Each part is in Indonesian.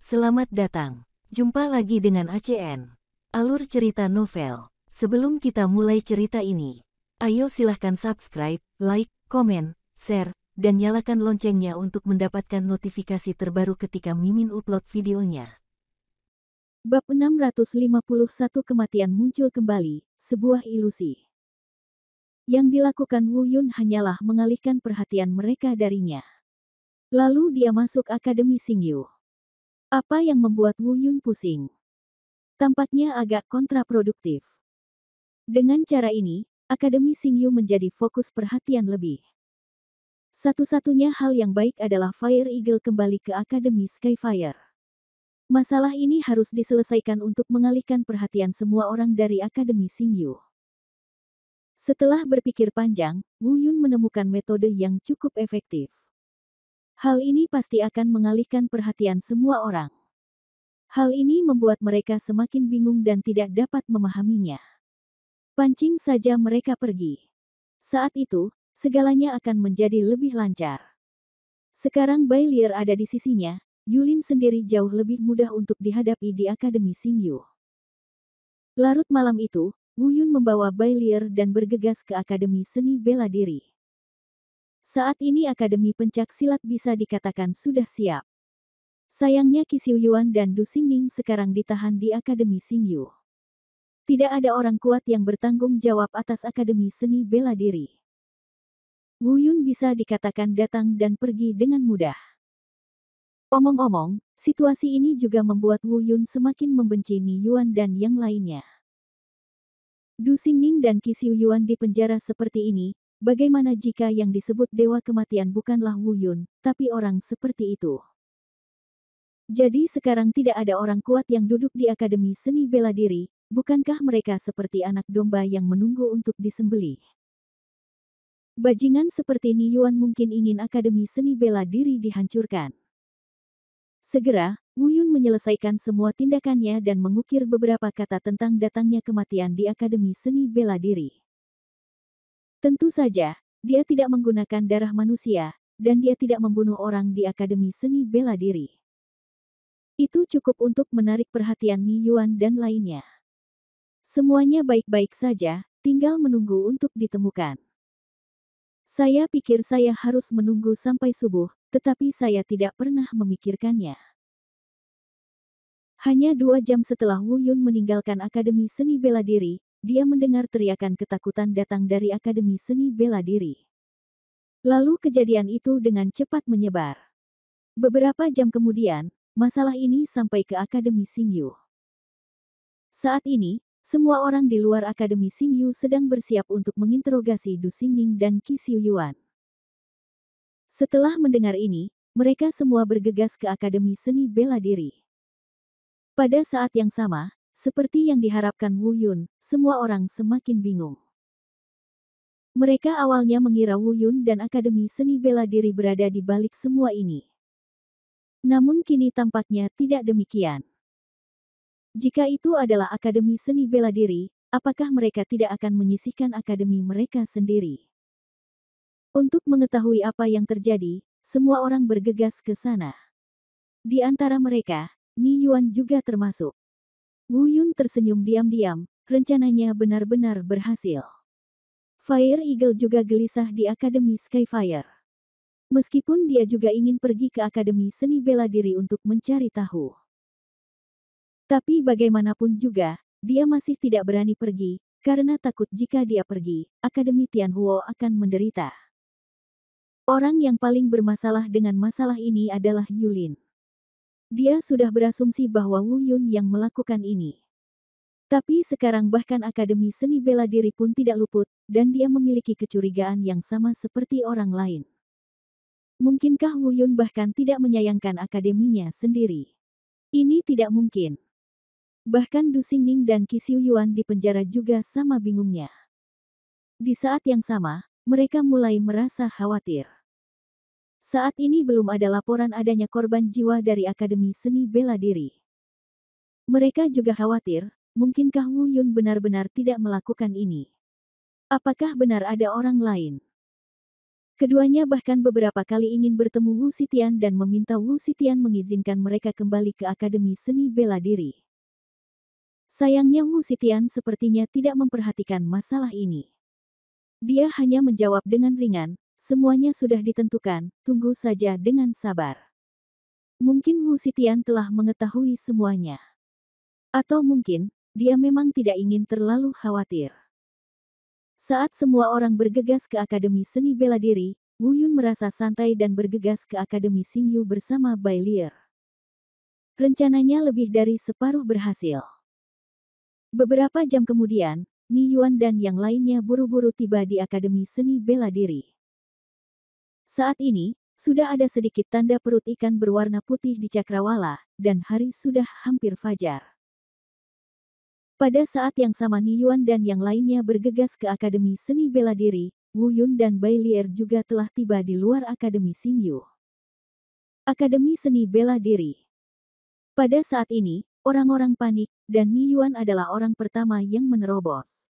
Selamat datang. Jumpa lagi dengan ACN. Alur cerita novel. Sebelum kita mulai cerita ini, ayo silahkan subscribe, like, komen, share, dan nyalakan loncengnya untuk mendapatkan notifikasi terbaru ketika Mimin upload videonya. Bab 651 Kematian muncul kembali, sebuah ilusi. Yang dilakukan Wu Yun hanyalah mengalihkan perhatian mereka darinya. Lalu dia masuk Akademi Xingyu. Apa yang membuat Wu Yun pusing? Tampaknya agak kontraproduktif. Dengan cara ini, Akademi Xingyu menjadi fokus perhatian lebih. Satu-satunya hal yang baik adalah Fire Eagle kembali ke Akademi Skyfire. Masalah ini harus diselesaikan untuk mengalihkan perhatian semua orang dari Akademi Xingyu. Setelah berpikir panjang, Wu Yun menemukan metode yang cukup efektif. Hal ini pasti akan mengalihkan perhatian semua orang. Hal ini membuat mereka semakin bingung dan tidak dapat memahaminya. Pancing saja mereka pergi. Saat itu, segalanya akan menjadi lebih lancar. Sekarang Bailier ada di sisinya, Yulin sendiri jauh lebih mudah untuk dihadapi di Akademi Xingyu. Larut malam itu, Wu Yun membawa Bailier dan bergegas ke Akademi Seni Bela Diri. Saat ini Akademi Pencak Silat bisa dikatakan sudah siap. Sayangnya Qi Xiuyuan dan Du Xingning sekarang ditahan di Akademi Xingyu. Tidak ada orang kuat yang bertanggung jawab atas Akademi Seni Bela Diri. Wu Yun bisa dikatakan datang dan pergi dengan mudah. Omong-omong, situasi ini juga membuat Wu Yun semakin membenci Ni Yuan dan yang lainnya. Du Xingning dan Qi Xiuyuan di penjara seperti ini, bagaimana jika yang disebut Dewa Kematian bukanlah Wu Yun, tapi orang seperti itu? Jadi sekarang tidak ada orang kuat yang duduk di Akademi Seni Bela Diri, bukankah mereka seperti anak domba yang menunggu untuk disembelih? Bajingan seperti Ni Yuan mungkin ingin Akademi Seni Bela Diri dihancurkan. Segera, Wu Yun menyelesaikan semua tindakannya dan mengukir beberapa kata tentang datangnya kematian di Akademi Seni Bela Diri. Tentu saja, dia tidak menggunakan darah manusia, dan dia tidak membunuh orang di Akademi Seni Bela Diri. Itu cukup untuk menarik perhatian Ni Yuan dan lainnya. Semuanya baik-baik saja, tinggal menunggu untuk ditemukan. Saya pikir saya harus menunggu sampai subuh, tetapi saya tidak pernah memikirkannya. Hanya 2 jam setelah Wu Yun meninggalkan Akademi Seni Bela Diri, dia mendengar teriakan ketakutan datang dari Akademi Seni Bela Diri. Lalu kejadian itu dengan cepat menyebar. Beberapa jam kemudian, masalah ini sampai ke Akademi Xingyu. Saat ini, semua orang di luar Akademi Xingyu sedang bersiap untuk menginterogasi Du Xingning dan Qi Xiuyuan. Setelah mendengar ini, mereka semua bergegas ke Akademi Seni Bela Diri. Pada saat yang sama, seperti yang diharapkan Wu Yun, semua orang semakin bingung. Mereka awalnya mengira Wu Yun dan Akademi Seni Bela Diri berada di balik semua ini. Namun kini tampaknya tidak demikian. Jika itu adalah Akademi Seni Bela Diri, apakah mereka tidak akan menyisihkan akademi mereka sendiri? Untuk mengetahui apa yang terjadi, semua orang bergegas ke sana. Di antara mereka, Ni Yuan juga termasuk. Wu Yun tersenyum diam-diam, rencananya benar-benar berhasil. Fire Eagle juga gelisah di Akademi Skyfire. Meskipun dia juga ingin pergi ke Akademi Seni Bela Diri untuk mencari tahu. Tapi bagaimanapun juga, dia masih tidak berani pergi, karena takut jika dia pergi, Akademi Tianhuo akan menderita. Orang yang paling bermasalah dengan masalah ini adalah Yulin. Dia sudah berasumsi bahwa Wu Yun yang melakukan ini. Tapi sekarang bahkan Akademi Seni Bela Diri pun tidak luput, dan dia memiliki kecurigaan yang sama seperti orang lain. Mungkinkah Wu Yun bahkan tidak menyayangkan akademinya sendiri? Ini tidak mungkin. Bahkan Du Xingning dan Qi Xiuyuan di penjara juga sama bingungnya. Di saat yang sama, mereka mulai merasa khawatir. Saat ini belum ada laporan adanya korban jiwa dari Akademi Seni Bela Diri. Mereka juga khawatir, mungkinkah Wu Yun benar-benar tidak melakukan ini? Apakah benar ada orang lain? Keduanya bahkan beberapa kali ingin bertemu Wu Xitian dan meminta Wu Xitian mengizinkan mereka kembali ke Akademi Seni Bela Diri. Sayangnya Wu Xitian sepertinya tidak memperhatikan masalah ini. Dia hanya menjawab dengan ringan, semuanya sudah ditentukan, tunggu saja dengan sabar. Mungkin Wu Xitian telah mengetahui semuanya. Atau mungkin, dia memang tidak ingin terlalu khawatir. Saat semua orang bergegas ke Akademi Seni Bela Diri, Wu Yun merasa santai dan bergegas ke Akademi Xingyu bersama Bai Lier. Rencananya lebih dari separuh berhasil. Beberapa jam kemudian, Ni Yuan dan yang lainnya buru-buru tiba di Akademi Seni Bela Diri. Saat ini, sudah ada sedikit tanda perut ikan berwarna putih di cakrawala, dan hari sudah hampir fajar. Pada saat yang sama Ni Yuan dan yang lainnya bergegas ke Akademi Seni Bela Diri, Wu Yun dan Bai Lier juga telah tiba di luar Akademi Xingyu. Akademi Seni Bela Diri. Pada saat ini, orang-orang panik, dan Ni Yuan adalah orang pertama yang menerobos.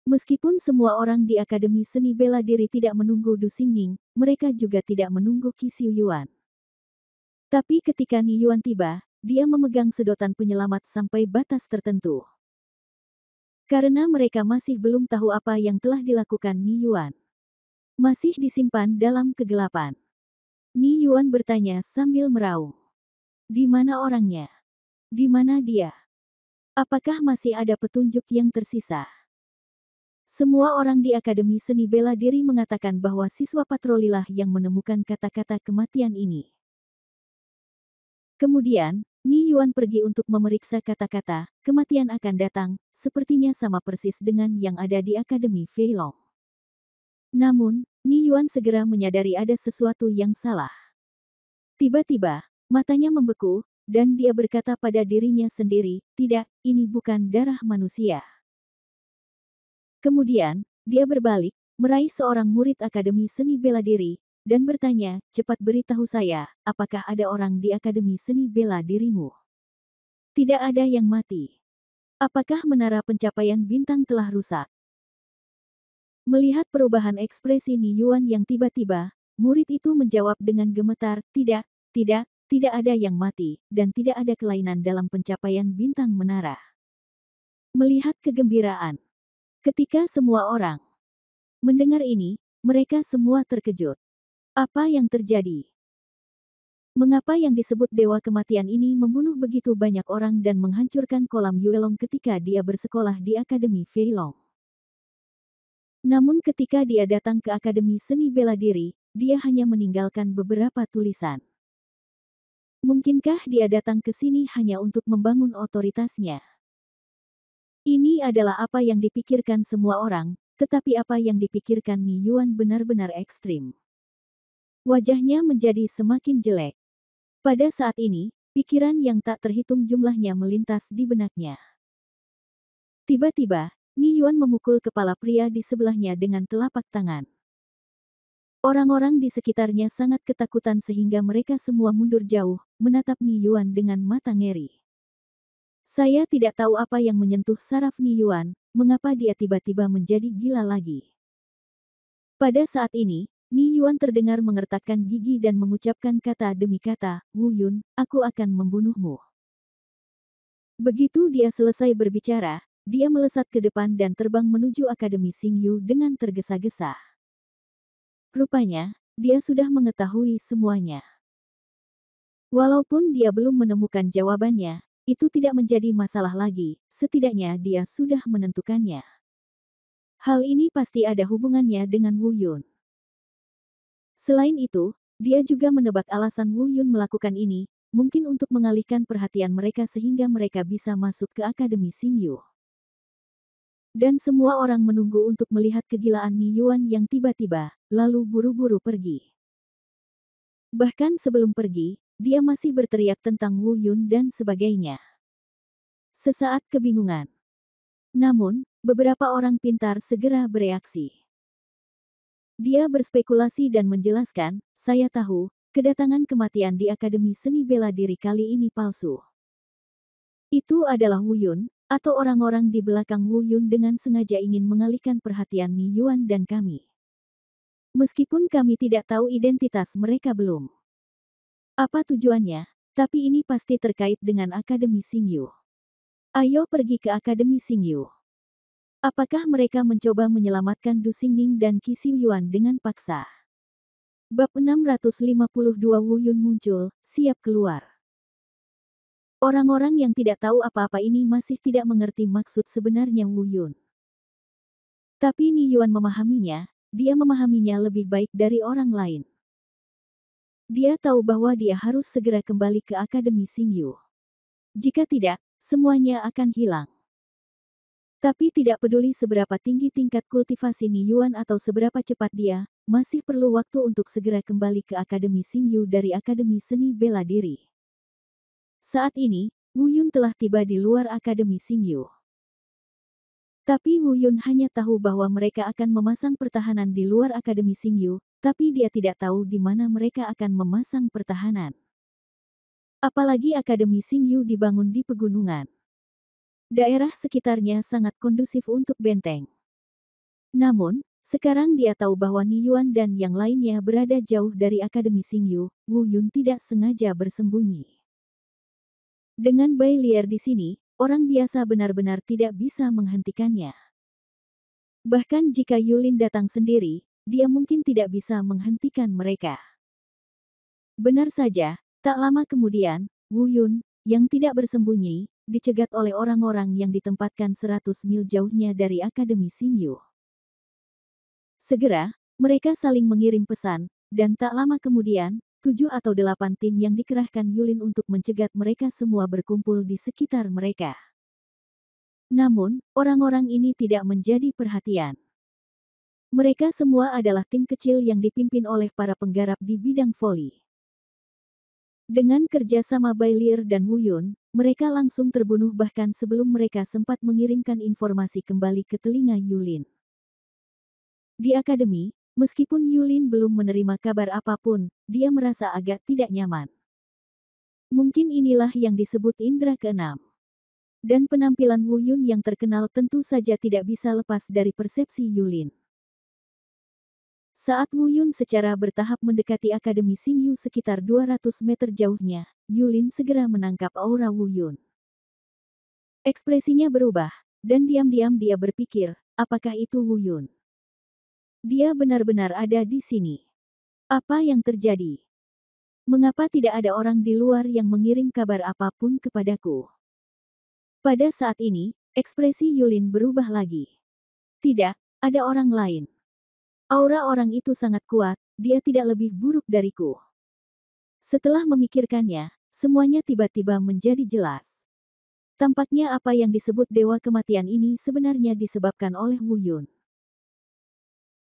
Meskipun semua orang di Akademi Seni Bela Diri tidak menunggu Du Xingning, mereka juga tidak menunggu Qi Xiu Yuan. Tapi ketika Ni Yuan tiba, dia memegang sedotan penyelamat sampai batas tertentu. Karena mereka masih belum tahu apa yang telah dilakukan Ni Yuan. Masih disimpan dalam kegelapan. Ni Yuan bertanya sambil meraung. Di mana orangnya? Di mana dia? Apakah masih ada petunjuk yang tersisa? Semua orang di Akademi Seni Bela Diri mengatakan bahwa siswa patrolilah yang menemukan kata-kata kematian ini. Kemudian, Ni Yuan pergi untuk memeriksa kata-kata, kematian akan datang, sepertinya sama persis dengan yang ada di Akademi Feilong. Namun, Ni Yuan segera menyadari ada sesuatu yang salah. Tiba-tiba, matanya membeku, dan dia berkata pada dirinya sendiri, tidak, ini bukan darah manusia. Kemudian, dia berbalik, meraih seorang murid Akademi Seni Bela Diri, dan bertanya, cepat beritahu saya, apakah ada orang di Akademi Seni Bela Dirimu? Tidak ada yang mati. Apakah menara pencapaian bintang telah rusak? Melihat perubahan ekspresi Ni Yuan yang tiba-tiba, murid itu menjawab dengan gemetar, tidak ada yang mati, dan tidak ada kelainan dalam pencapaian bintang menara. Melihat kegembiraan. Ketika semua orang mendengar ini, mereka semua terkejut. Apa yang terjadi? Mengapa yang disebut Dewa Kematian ini membunuh begitu banyak orang dan menghancurkan kolam Yuelong ketika dia bersekolah di Akademi Feilong? Namun ketika dia datang ke Akademi Seni Bela Diri, dia hanya meninggalkan beberapa tulisan. Mungkinkah dia datang ke sini hanya untuk membangun otoritasnya? Ini adalah apa yang dipikirkan semua orang, tetapi apa yang dipikirkan Ni Yuan benar-benar ekstrim. Wajahnya menjadi semakin jelek. Pada saat ini, pikiran yang tak terhitung jumlahnya melintas di benaknya. Tiba-tiba, Ni Yuan memukul kepala pria di sebelahnya dengan telapak tangan. Orang-orang di sekitarnya sangat ketakutan sehingga mereka semua mundur jauh, menatap Ni Yuan dengan mata ngeri. Saya tidak tahu apa yang menyentuh saraf Ni Yuan, mengapa dia tiba-tiba menjadi gila lagi. Pada saat ini, Ni Yuan terdengar mengertakkan gigi dan mengucapkan kata demi kata, Wu Yun, aku akan membunuhmu. Begitu dia selesai berbicara, dia melesat ke depan dan terbang menuju Akademi Xingyu dengan tergesa-gesa. Rupanya, dia sudah mengetahui semuanya. Walaupun dia belum menemukan jawabannya, itu tidak menjadi masalah lagi, setidaknya dia sudah menentukannya. Hal ini pasti ada hubungannya dengan Wu Yun. Selain itu, dia juga menebak alasan Wu Yun melakukan ini, mungkin untuk mengalihkan perhatian mereka sehingga mereka bisa masuk ke Akademi Xingyu. Dan semua orang menunggu untuk melihat kegilaan Ni Yuan yang tiba-tiba, lalu buru-buru pergi. Bahkan sebelum pergi, dia masih berteriak tentang Wu Yun dan sebagainya. Sesaat kebingungan. Namun, beberapa orang pintar segera bereaksi. Dia berspekulasi dan menjelaskan, saya tahu, kedatangan kematian di Akademi Seni Bela Diri kali ini palsu. Itu adalah Wu Yun, atau orang-orang di belakang Wu Yun dengan sengaja ingin mengalihkan perhatian Ni Yuan dan kami. Meskipun kami tidak tahu identitas mereka belum. Apa tujuannya? Tapi ini pasti terkait dengan Akademi Xingyu. Ayo pergi ke Akademi Xingyu. Apakah mereka mencoba menyelamatkan Du Xingning dan Qi Xiuyuan dengan paksa? Bab 652 Wu Yun muncul, siap keluar. Orang-orang yang tidak tahu apa-apa ini masih tidak mengerti maksud sebenarnya Wu Yun. Tapi Ni Yuan memahaminya, dia memahaminya lebih baik dari orang lain. Dia tahu bahwa dia harus segera kembali ke Akademi Xingyu. Jika tidak, semuanya akan hilang. Tapi tidak peduli seberapa tinggi tingkat kultivasi Ni Yuan atau seberapa cepat dia, masih perlu waktu untuk segera kembali ke Akademi Xingyu dari Akademi Seni Bela Diri. Saat ini, Wu Yun telah tiba di luar Akademi Xingyu. Tapi Wu Yun hanya tahu bahwa mereka akan memasang pertahanan di luar Akademi Xingyu, tapi dia tidak tahu di mana mereka akan memasang pertahanan. Apalagi Akademi Xingyu dibangun di pegunungan. Daerah sekitarnya sangat kondusif untuk benteng. Namun, sekarang dia tahu bahwa Ni Yuan dan yang lainnya berada jauh dari Akademi Xingyu, Wu Yun tidak sengaja bersembunyi. Dengan Bai Lier di sini, orang biasa benar-benar tidak bisa menghentikannya. Bahkan jika Yulin datang sendiri, dia mungkin tidak bisa menghentikan mereka. Benar saja, tak lama kemudian, Wu Yun, yang tidak bersembunyi, dicegat oleh orang-orang yang ditempatkan 100 mil jauhnya dari Akademi Xingyu. Segera, mereka saling mengirim pesan, dan tak lama kemudian, 7 atau 8 tim yang dikerahkan Yulin untuk mencegat mereka semua berkumpul di sekitar mereka. Namun, orang-orang ini tidak menjadi perhatian. Mereka semua adalah tim kecil yang dipimpin oleh para penggarap di bidang voli. Dengan kerjasama Bai Lier dan Wu Yun, mereka langsung terbunuh bahkan sebelum mereka sempat mengirimkan informasi kembali ke telinga Yulin. Di akademi, meskipun Yulin belum menerima kabar apapun, dia merasa agak tidak nyaman. Mungkin inilah yang disebut indera keenam. Dan penampilan Wu Yun yang terkenal tentu saja tidak bisa lepas dari persepsi Yulin. Saat Wu Yun secara bertahap mendekati Akademi Xingyu sekitar 200 meter jauhnya, Yulin segera menangkap aura Wu Yun. Ekspresinya berubah, dan diam-diam dia berpikir, apakah itu Wu Yun? Dia benar-benar ada di sini. Apa yang terjadi? Mengapa tidak ada orang di luar yang mengirim kabar apapun kepadaku? Pada saat ini, ekspresi Yulin berubah lagi. Tidak, ada orang lain. Aura orang itu sangat kuat, dia tidak lebih buruk dariku. Setelah memikirkannya, semuanya tiba-tiba menjadi jelas. Tampaknya apa yang disebut Dewa Kematian ini sebenarnya disebabkan oleh Wu Yun.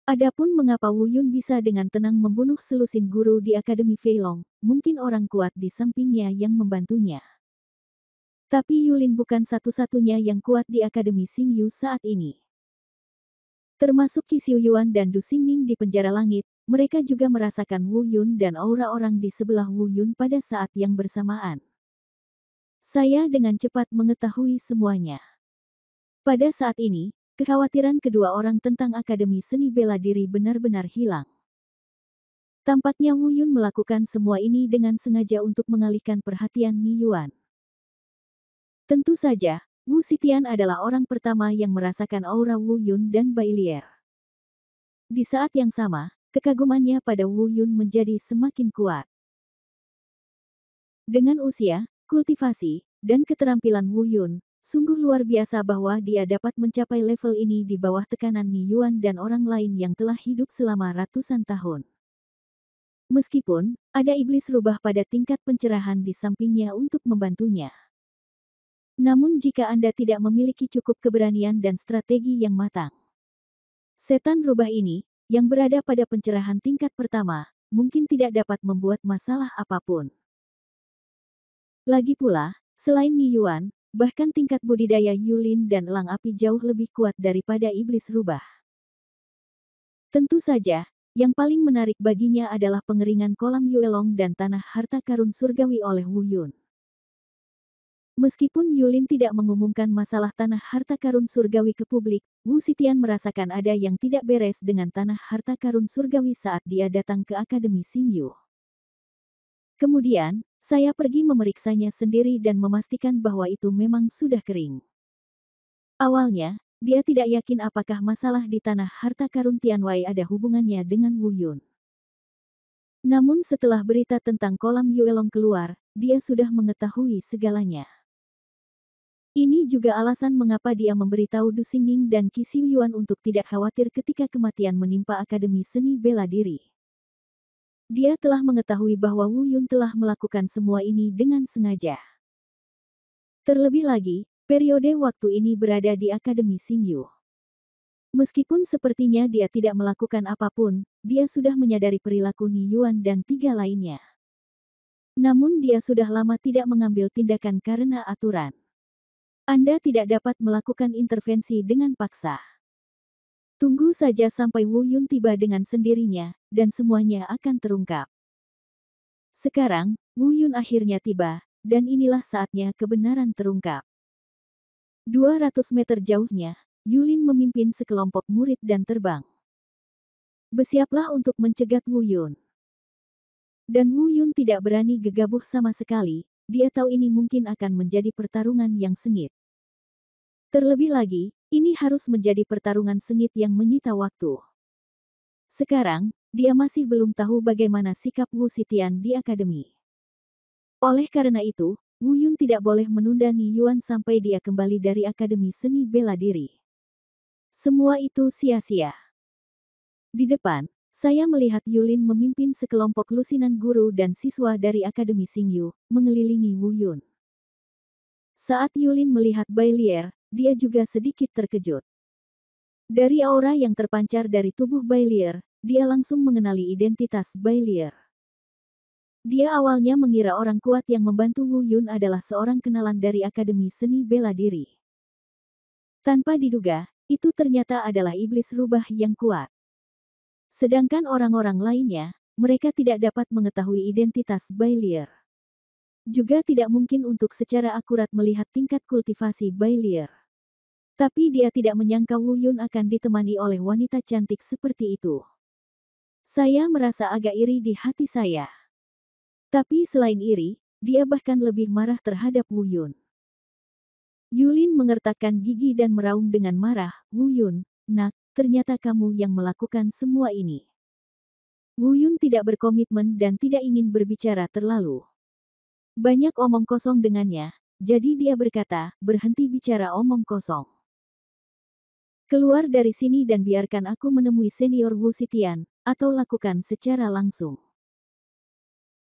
Adapun mengapa Wu Yun bisa dengan tenang membunuh selusin guru di Akademi Feilong, mungkin orang kuat di sampingnya yang membantunya. Tapi Yulin bukan satu-satunya yang kuat di Akademi Xingyu saat ini. Termasuk Qi Xiuyuan dan Du Xingning di penjara langit, mereka juga merasakan Wu Yun dan aura orang di sebelah Wu Yun pada saat yang bersamaan. Saya dengan cepat mengetahui semuanya. Pada saat ini, kekhawatiran kedua orang tentang Akademi Seni Bela Diri benar-benar hilang. Tampaknya Wu Yun melakukan semua ini dengan sengaja untuk mengalihkan perhatian Ni Yuan. Tentu saja, Wu Xitian adalah orang pertama yang merasakan aura Wu Yun dan Bai Lier. Di saat yang sama, kekagumannya pada Wu Yun menjadi semakin kuat. Dengan usia, kultivasi, dan keterampilan Wu Yun, sungguh luar biasa bahwa dia dapat mencapai level ini di bawah tekanan Ni Yuan dan orang lain yang telah hidup selama ratusan tahun. Meskipun, ada iblis rubah pada tingkat pencerahan di sampingnya untuk membantunya. Namun jika Anda tidak memiliki cukup keberanian dan strategi yang matang, setan rubah ini, yang berada pada pencerahan tingkat pertama, mungkin tidak dapat membuat masalah apapun. Lagi pula, selain Ni Yuan, bahkan tingkat budidaya Yulin dan elang api jauh lebih kuat daripada iblis rubah. Tentu saja, yang paling menarik baginya adalah pengeringan kolam Yuelong dan tanah harta karun surgawi oleh Wu Yun. Meskipun Yulin tidak mengumumkan masalah tanah harta karun surgawi ke publik, Wu Xitian merasakan ada yang tidak beres dengan tanah harta karun surgawi saat dia datang ke Akademi Xingyu. Kemudian, saya pergi memeriksanya sendiri dan memastikan bahwa itu memang sudah kering. Awalnya, dia tidak yakin apakah masalah di tanah harta karun Tianwei ada hubungannya dengan Wu Yun. Namun setelah berita tentang kolam Yuelong keluar, dia sudah mengetahui segalanya. Ini juga alasan mengapa dia memberitahu Du Xingning dan Qi Xiuyuan untuk tidak khawatir ketika kematian menimpa Akademi Seni Bela Diri. Dia telah mengetahui bahwa Wu Yun telah melakukan semua ini dengan sengaja. Terlebih lagi, periode waktu ini berada di Akademi Xingyu. Meskipun sepertinya dia tidak melakukan apapun, dia sudah menyadari perilaku Ni Yuan dan tiga lainnya. Namun dia sudah lama tidak mengambil tindakan karena aturan. Anda tidak dapat melakukan intervensi dengan paksa. Tunggu saja sampai Wu Yun tiba dengan sendirinya, dan semuanya akan terungkap. Sekarang, Wu Yun akhirnya tiba, dan inilah saatnya kebenaran terungkap. 200 meter jauhnya, Yulin memimpin sekelompok murid dan terbang. Bersiaplah untuk mencegat Wu Yun. Dan Wu Yun tidak berani gegabah sama sekali, dia tahu ini mungkin akan menjadi pertarungan yang sengit. Terlebih lagi, ini harus menjadi pertarungan sengit yang menyita waktu. Sekarang, dia masih belum tahu bagaimana sikap Wu Xitian di akademi. Oleh karena itu, Wu Yun tidak boleh menunda Ni Yuan sampai dia kembali dari Akademi Seni Bela Diri. Semua itu sia-sia. Di depan, saya melihat Yulin memimpin sekelompok lusinan guru dan siswa dari Akademi Xingyu, mengelilingi Wu Yun. Saat Yulin melihat Bailier, dia juga sedikit terkejut. Dari aura yang terpancar dari tubuh Bailier, dia langsung mengenali identitas Bailier. Dia awalnya mengira orang kuat yang membantu Wu Yun adalah seorang kenalan dari Akademi Seni Bela Diri. Tanpa diduga, itu ternyata adalah iblis rubah yang kuat. Sedangkan orang-orang lainnya, mereka tidak dapat mengetahui identitas Bailier. Juga tidak mungkin untuk secara akurat melihat tingkat kultivasi Bailier. Tapi dia tidak menyangka Wu Yun akan ditemani oleh wanita cantik seperti itu. Saya merasa agak iri di hati saya. Tapi selain iri, dia bahkan lebih marah terhadap Wu Yun. Yulin mengertakkan gigi dan meraung dengan marah, "Wu Yun, nak, ternyata kamu yang melakukan semua ini." Wu Yun tidak berkomitmen dan tidak ingin berbicara terlalu banyak omong kosong dengannya, jadi dia berkata, "Berhenti bicara omong kosong. Keluar dari sini dan biarkan aku menemui senior Wu Xitian, atau lakukan secara langsung."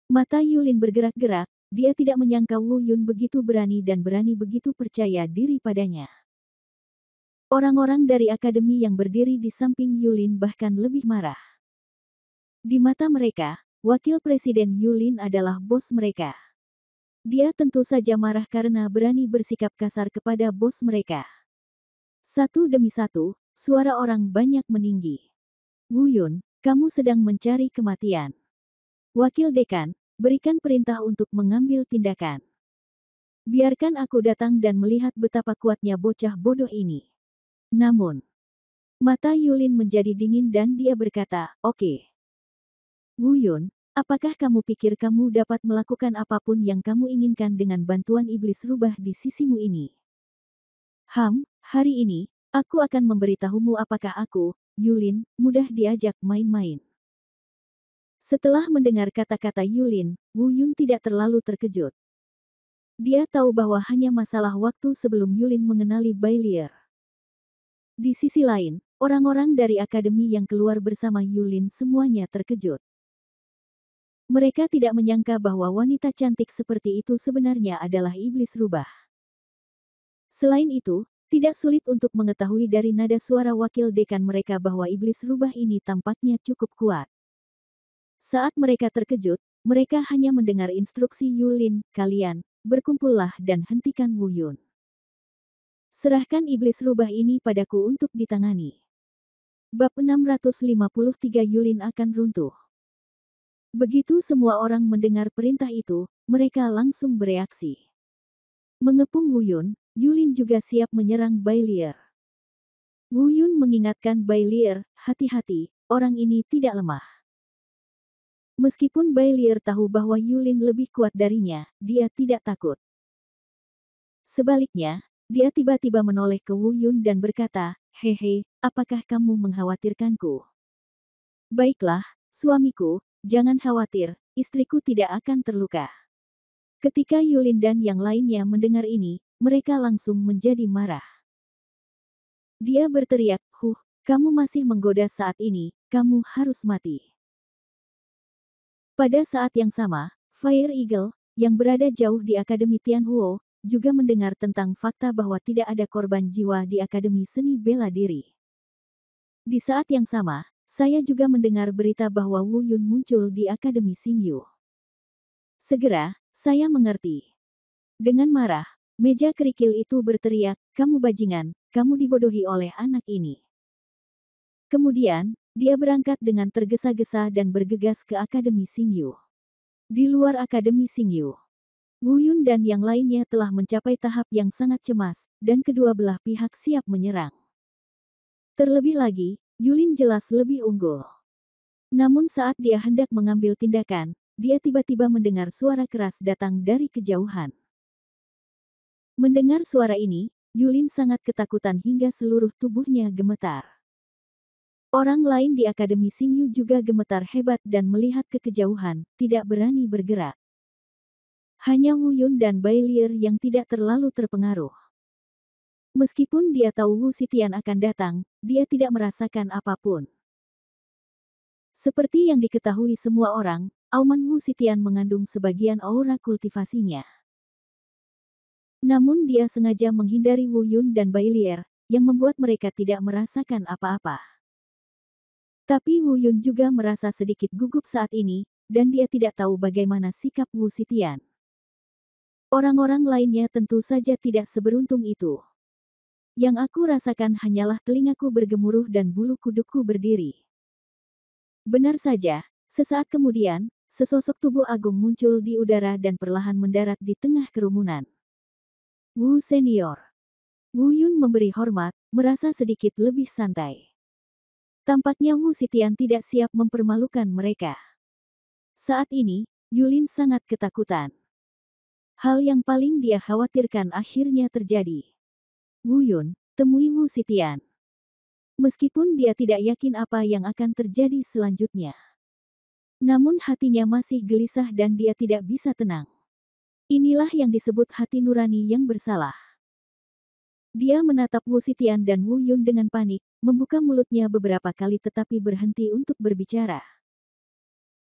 Mata Yulin bergerak-gerak, dia tidak menyangka Wu Yun begitu berani dan berani begitu percaya diri padanya. Orang-orang dari akademi yang berdiri di samping Yulin bahkan lebih marah. Di mata mereka, wakil presiden Yulin adalah bos mereka. Dia tentu saja marah karena berani bersikap kasar kepada bos mereka. Satu demi satu, suara orang banyak meninggi. "Wu Yun, kamu sedang mencari kematian. Wakil dekan, berikan perintah untuk mengambil tindakan. Biarkan aku datang dan melihat betapa kuatnya bocah bodoh ini." Namun, mata Yulin menjadi dingin dan dia berkata, "Oke. Wu Yun, apakah kamu pikir kamu dapat melakukan apapun yang kamu inginkan dengan bantuan iblis rubah di sisimu ini? Hari ini, aku akan memberitahumu apakah aku, Yulin, mudah diajak main-main." Setelah mendengar kata-kata Yulin, Wu Yun tidak terlalu terkejut. Dia tahu bahwa hanya masalah waktu sebelum Yulin mengenali Bailier. Di sisi lain, orang-orang dari akademi yang keluar bersama Yulin semuanya terkejut. Mereka tidak menyangka bahwa wanita cantik seperti itu sebenarnya adalah iblis rubah. Selain itu, tidak sulit untuk mengetahui dari nada suara wakil dekan mereka bahwa iblis rubah ini tampaknya cukup kuat. Saat mereka terkejut, mereka hanya mendengar instruksi Yulin, "Kalian, berkumpullah dan hentikan Wu Yun. Serahkan iblis rubah ini padaku untuk ditangani." Bab 653 Yulin akan runtuh. Begitu semua orang mendengar perintah itu, mereka langsung bereaksi. Mengepung Wu Yun, Yulin juga siap menyerang Bai Lier. Wu Yun mengingatkan Bai Lier, hati-hati, orang ini tidak lemah. Meskipun Bai Lier tahu bahwa Yulin lebih kuat darinya, dia tidak takut. Sebaliknya, dia tiba-tiba menoleh ke Wu Yun dan berkata, "Hehe, apakah kamu mengkhawatirkanku? Baiklah, suamiku, jangan khawatir, istriku tidak akan terluka." Ketika Yulin dan yang lainnya mendengar ini, mereka langsung menjadi marah. Dia berteriak, kamu masih menggoda saat ini, kamu harus mati." Pada saat yang sama, Fire Eagle, yang berada jauh di Akademi Tianhuo, juga mendengar tentang fakta bahwa tidak ada korban jiwa di Akademi Seni Bela Diri. Di saat yang sama, saya juga mendengar berita bahwa Wu Yun muncul di Akademi Xingyu. Segera, saya mengerti. Dengan marah, meja kerikil itu berteriak, "Kamu bajingan, kamu dibodohi oleh anak ini." Kemudian, dia berangkat dengan tergesa-gesa dan bergegas ke Akademi Xingyu. Di luar Akademi Xingyu, Wu Yun dan yang lainnya telah mencapai tahap yang sangat cemas, dan kedua belah pihak siap menyerang. Terlebih lagi, Yulin jelas lebih unggul. Namun saat dia hendak mengambil tindakan, dia tiba-tiba mendengar suara keras datang dari kejauhan. Mendengar suara ini, Yulin sangat ketakutan hingga seluruh tubuhnya gemetar. Orang lain di Akademi Xingyu juga gemetar hebat dan melihat ke kejauhan, tidak berani bergerak. Hanya Wu Yun dan Bai Lier yang tidak terlalu terpengaruh. Meskipun dia tahu Wu Xitian akan datang, dia tidak merasakan apapun. Seperti yang diketahui semua orang, auman Wu Xitian mengandung sebagian aura kultivasinya. Namun dia sengaja menghindari Wu Yun dan Bai Lier, yang membuat mereka tidak merasakan apa-apa. Tapi Wu Yun juga merasa sedikit gugup saat ini, dan dia tidak tahu bagaimana sikap Wu Xitian. Orang-orang lainnya tentu saja tidak seberuntung itu. Yang aku rasakan hanyalah telingaku bergemuruh dan bulu kudukku berdiri. Benar saja, sesaat kemudian, sesosok tubuh agung muncul di udara dan perlahan mendarat di tengah kerumunan. Wu Senior. Wu Yun memberi hormat, merasa sedikit lebih santai. Tampaknya Wu Xitian tidak siap mempermalukan mereka. Saat ini, Yulin sangat ketakutan. Hal yang paling dia khawatirkan akhirnya terjadi. Wu Yun, temui Wu Xitian. Meskipun dia tidak yakin apa yang akan terjadi selanjutnya. Namun hatinya masih gelisah dan dia tidak bisa tenang. Inilah yang disebut hati nurani yang bersalah. Dia menatap Wu Xitian dan Wu Yun dengan panik, membuka mulutnya beberapa kali tetapi berhenti untuk berbicara.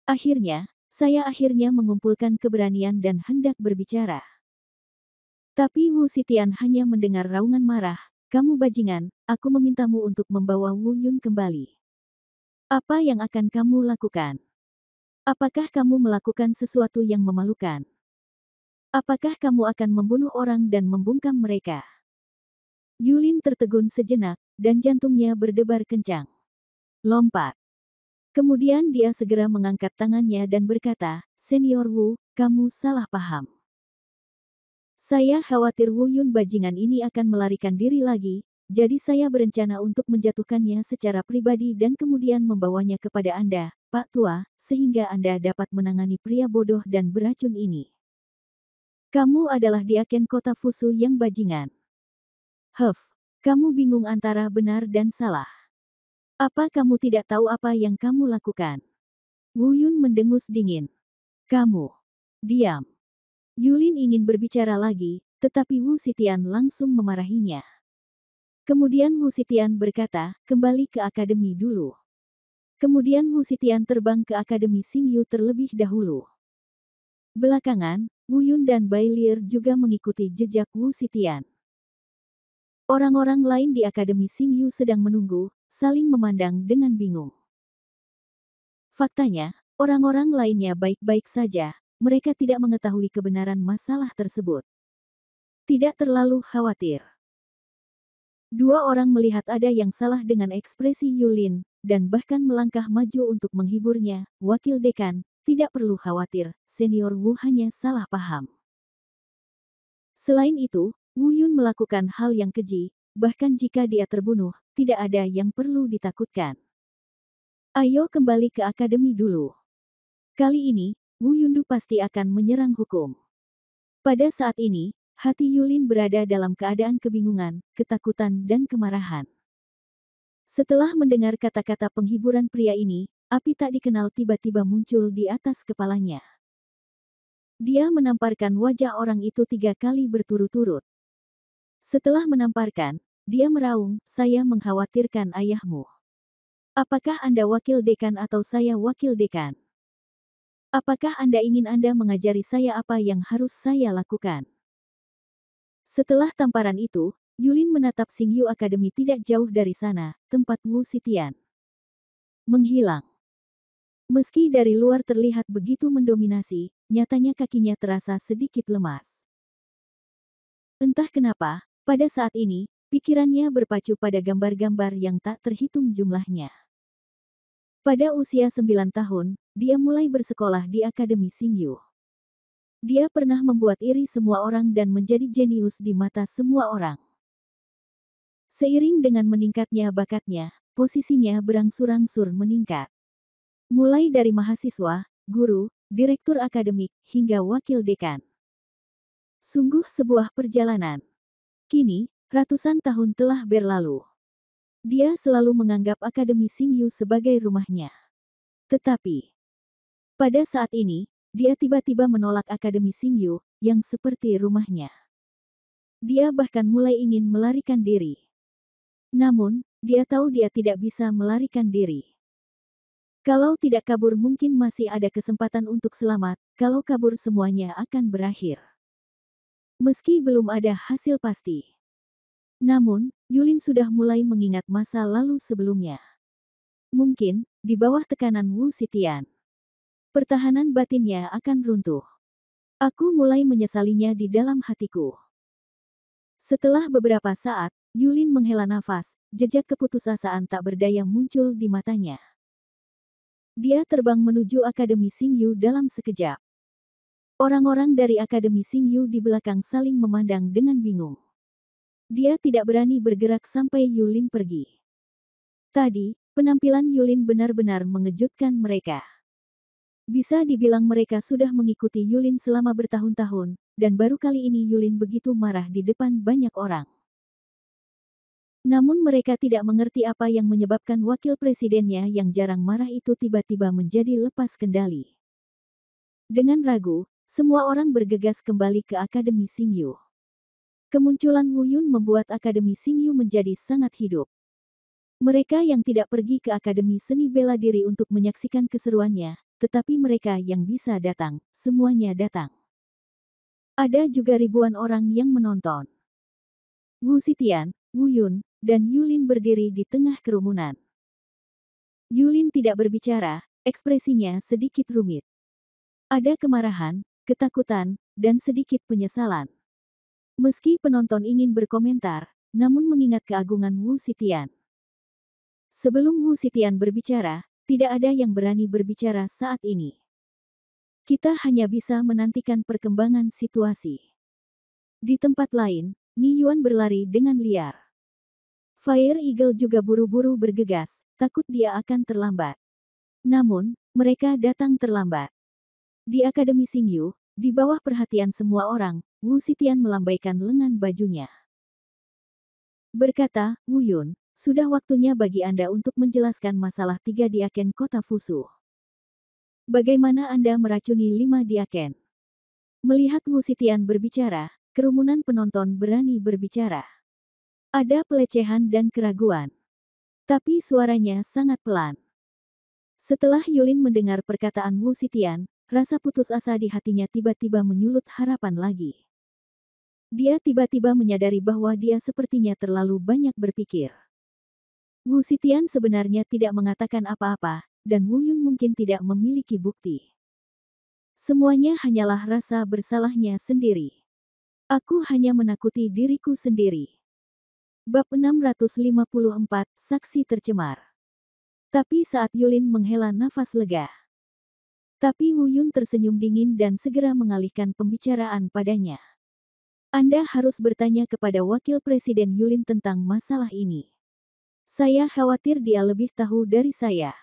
Akhirnya, saya mengumpulkan keberanian dan hendak berbicara. Tapi Wu Xitian hanya mendengar raungan marah, "Kamu bajingan, aku memintamu untuk membawa Wu Yun kembali. Apa yang akan kamu lakukan? Apakah kamu melakukan sesuatu yang memalukan? Apakah kamu akan membunuh orang dan membungkam mereka?" Yulin tertegun sejenak, dan jantungnya berdebar kencang. Lompat. Kemudian dia segera mengangkat tangannya dan berkata, "Senior Wu, kamu salah paham. Saya khawatir Wu Yun bajingan ini akan melarikan diri lagi, jadi saya berencana untuk menjatuhkannya secara pribadi dan kemudian membawanya kepada Anda, Pak Tua, sehingga Anda dapat menangani pria bodoh dan beracun ini. Kamu adalah diaken kota Fusu yang bajingan. Kamu bingung antara benar dan salah. Apa kamu tidak tahu apa yang kamu lakukan?" Wu Yun mendengus dingin. "Kamu diam." Yulin ingin berbicara lagi, tetapi Wu Xitian langsung memarahinya. Kemudian Wu Xitian berkata, "Kembali ke akademi dulu." Kemudian Wu Xitian terbang ke Akademi Xingyu terlebih dahulu. Belakangan, Wu Yun dan Bai Lier juga mengikuti jejak Wu Xitian. Orang-orang lain di Akademi Xingyu sedang menunggu, saling memandang dengan bingung. Faktanya, orang-orang lainnya baik-baik saja, mereka tidak mengetahui kebenaran masalah tersebut. Tidak terlalu khawatir. Dua orang melihat ada yang salah dengan ekspresi Yulin, dan bahkan melangkah maju untuk menghiburnya. "Wakil dekan, tidak perlu khawatir, Senior Wu hanya salah paham. Selain itu, Wu Yun melakukan hal yang keji, bahkan jika dia terbunuh, tidak ada yang perlu ditakutkan. Ayo kembali ke akademi dulu. Kali ini, Wu Yundu pasti akan menyerang hukum. Pada saat ini, hati Yulin berada dalam keadaan kebingungan, ketakutan dan kemarahan. Setelah mendengar kata-kata penghiburan pria ini, api tak dikenal tiba-tiba muncul di atas kepalanya. Dia menamparkan wajah orang itu 3 kali berturut-turut. Setelah menamparkan, dia meraung, "Saya mengkhawatirkan ayahmu. Apakah Anda wakil dekan atau saya wakil dekan? Apakah Anda ingin Anda mengajari saya apa yang harus saya lakukan?" Setelah tamparan itu, Yulin menatap Xingyu Academy tidak jauh dari sana, tempat Wu Xitian menghilang. Meski dari luar terlihat begitu mendominasi, nyatanya kakinya terasa sedikit lemas. Entah kenapa, pada saat ini, pikirannya berpacu pada gambar-gambar yang tak terhitung jumlahnya. Pada usia 9 tahun, dia mulai bersekolah di Akademi Xingyu. Dia pernah membuat iri semua orang dan menjadi jenius di mata semua orang. Seiring dengan meningkatnya bakatnya, posisinya berangsur-angsur meningkat. Mulai dari mahasiswa, guru, direktur akademik, hingga wakil dekan. Sungguh sebuah perjalanan. Kini, ratusan tahun telah berlalu. Dia selalu menganggap Akademi Xingyu sebagai rumahnya. Tetapi, pada saat ini, dia tiba-tiba menolak Akademi Xingyu, yang seperti rumahnya. Dia bahkan mulai ingin melarikan diri. Namun, dia tahu dia tidak bisa melarikan diri. Kalau tidak kabur mungkin masih ada kesempatan untuk selamat, kalau kabur semuanya akan berakhir. Meski belum ada hasil pasti. Namun, Yulin sudah mulai mengingat masa lalu sebelumnya. Mungkin, di bawah tekanan Wu Xitian, pertahanan batinnya akan runtuh. Aku mulai menyesalinya di dalam hatiku. Setelah beberapa saat, Yulin menghela nafas, jejak keputusasaan tak berdaya muncul di matanya. Dia terbang menuju Akademi Xingyu dalam sekejap. Orang-orang dari Akademi Xingyu di belakang saling memandang dengan bingung. Dia tidak berani bergerak sampai Yulin pergi. Tadi, penampilan Yulin benar-benar mengejutkan mereka. Bisa dibilang mereka sudah mengikuti Yulin selama bertahun-tahun, dan baru kali ini Yulin begitu marah di depan banyak orang. Namun mereka tidak mengerti apa yang menyebabkan wakil presidennya yang jarang marah itu tiba-tiba menjadi lepas kendali. Dengan ragu, semua orang bergegas kembali ke Akademi Xingyu. Kemunculan Wu Yun membuat Akademi Xingyu menjadi sangat hidup. Mereka yang tidak pergi ke Akademi Seni Bela Diri untuk menyaksikan keseruannya, tetapi mereka yang bisa datang, semuanya datang. Ada juga ribuan orang yang menonton. Wu Xitian, Wu Yun, dan Yulin berdiri di tengah kerumunan. Yulin tidak berbicara, ekspresinya sedikit rumit. Ada kemarahan, ketakutan, dan sedikit penyesalan. Meski penonton ingin berkomentar, namun mengingat keagungan Wu Xitian. Sebelum Wu Xitian berbicara, tidak ada yang berani berbicara saat ini. Kita hanya bisa menantikan perkembangan situasi. Di tempat lain, Ni Yuan berlari dengan liar. Fire Eagle juga buru-buru bergegas, takut dia akan terlambat. Namun, mereka datang terlambat. Di Akademi Xingyu, di bawah perhatian semua orang, Wu Xitian melambaikan lengan bajunya. Berkata, "Wu Yun, sudah waktunya bagi Anda untuk menjelaskan masalah 3 diaken kota Fusu. Bagaimana Anda meracuni 5 diaken?" Melihat Wu Xitian berbicara, kerumunan penonton berani berbicara. Ada pelecehan dan keraguan. Tapi suaranya sangat pelan. Setelah Yulin mendengar perkataan Wu Xitian, rasa putus asa di hatinya tiba-tiba menyulut harapan lagi. Dia tiba-tiba menyadari bahwa dia sepertinya terlalu banyak berpikir. Wu Xitian sebenarnya tidak mengatakan apa-apa, dan Wu Yun mungkin tidak memiliki bukti. Semuanya hanyalah rasa bersalahnya sendiri. Aku hanya menakuti diriku sendiri. Bab 654, Saksi Tercemar. Tapi saat Yulin menghela nafas lega. Tapi Wu Yun tersenyum dingin dan segera mengalihkan pembicaraan padanya. Anda harus bertanya kepada Wakil Presiden Yulin tentang masalah ini. Saya khawatir dia lebih tahu dari saya.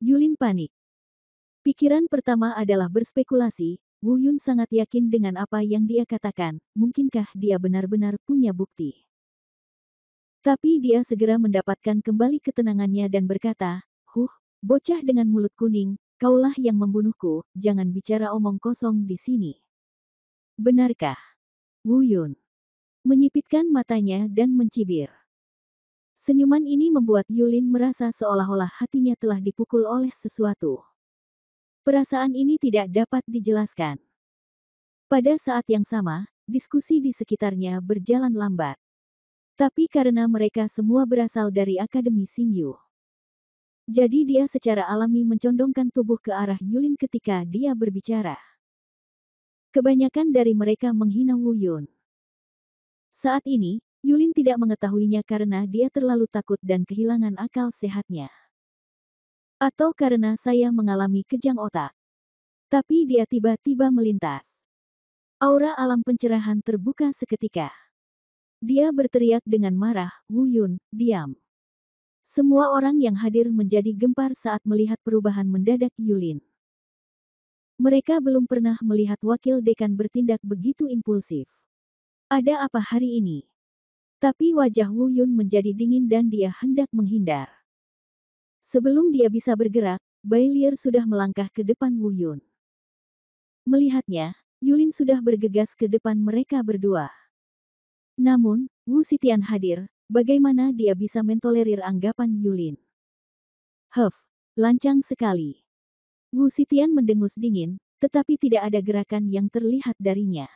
Yulin panik. Pikiran pertama adalah berspekulasi. Wu Yun sangat yakin dengan apa yang dia katakan. Mungkinkah dia benar-benar punya bukti? Tapi dia segera mendapatkan kembali ketenangannya dan berkata, bocah dengan mulut kuning, kaulah yang membunuhku, jangan bicara omong kosong di sini. Benarkah? Wu Yun menyipitkan matanya dan mencibir. Senyuman ini membuat Yulin merasa seolah-olah hatinya telah dipukul oleh sesuatu. Perasaan ini tidak dapat dijelaskan. Pada saat yang sama, diskusi di sekitarnya berjalan lambat. Tapi karena mereka semua berasal dari Akademi Xingyu, jadi dia secara alami mencondongkan tubuh ke arah Yulin ketika dia berbicara. Kebanyakan dari mereka menghina Wu Yun. Saat ini, Yulin tidak mengetahuinya karena dia terlalu takut dan kehilangan akal sehatnya. Atau karena saya mengalami kejang otak. Tapi dia tiba-tiba melintas. Aura alam pencerahan terbuka seketika. Dia berteriak dengan marah, Wu Yun, diam. Semua orang yang hadir menjadi gempar saat melihat perubahan mendadak Yulin. Mereka belum pernah melihat wakil dekan bertindak begitu impulsif. Ada apa hari ini? Tapi wajah Wu Yun menjadi dingin dan dia hendak menghindar. Sebelum dia bisa bergerak, Bailier sudah melangkah ke depan Wu Yun. Melihatnya, Yulin sudah bergegas ke depan mereka berdua. Namun, Wu Xitian hadir, bagaimana dia bisa mentolerir anggapan Yulin? Lancang sekali. Wu Xitian mendengus dingin, tetapi tidak ada gerakan yang terlihat darinya.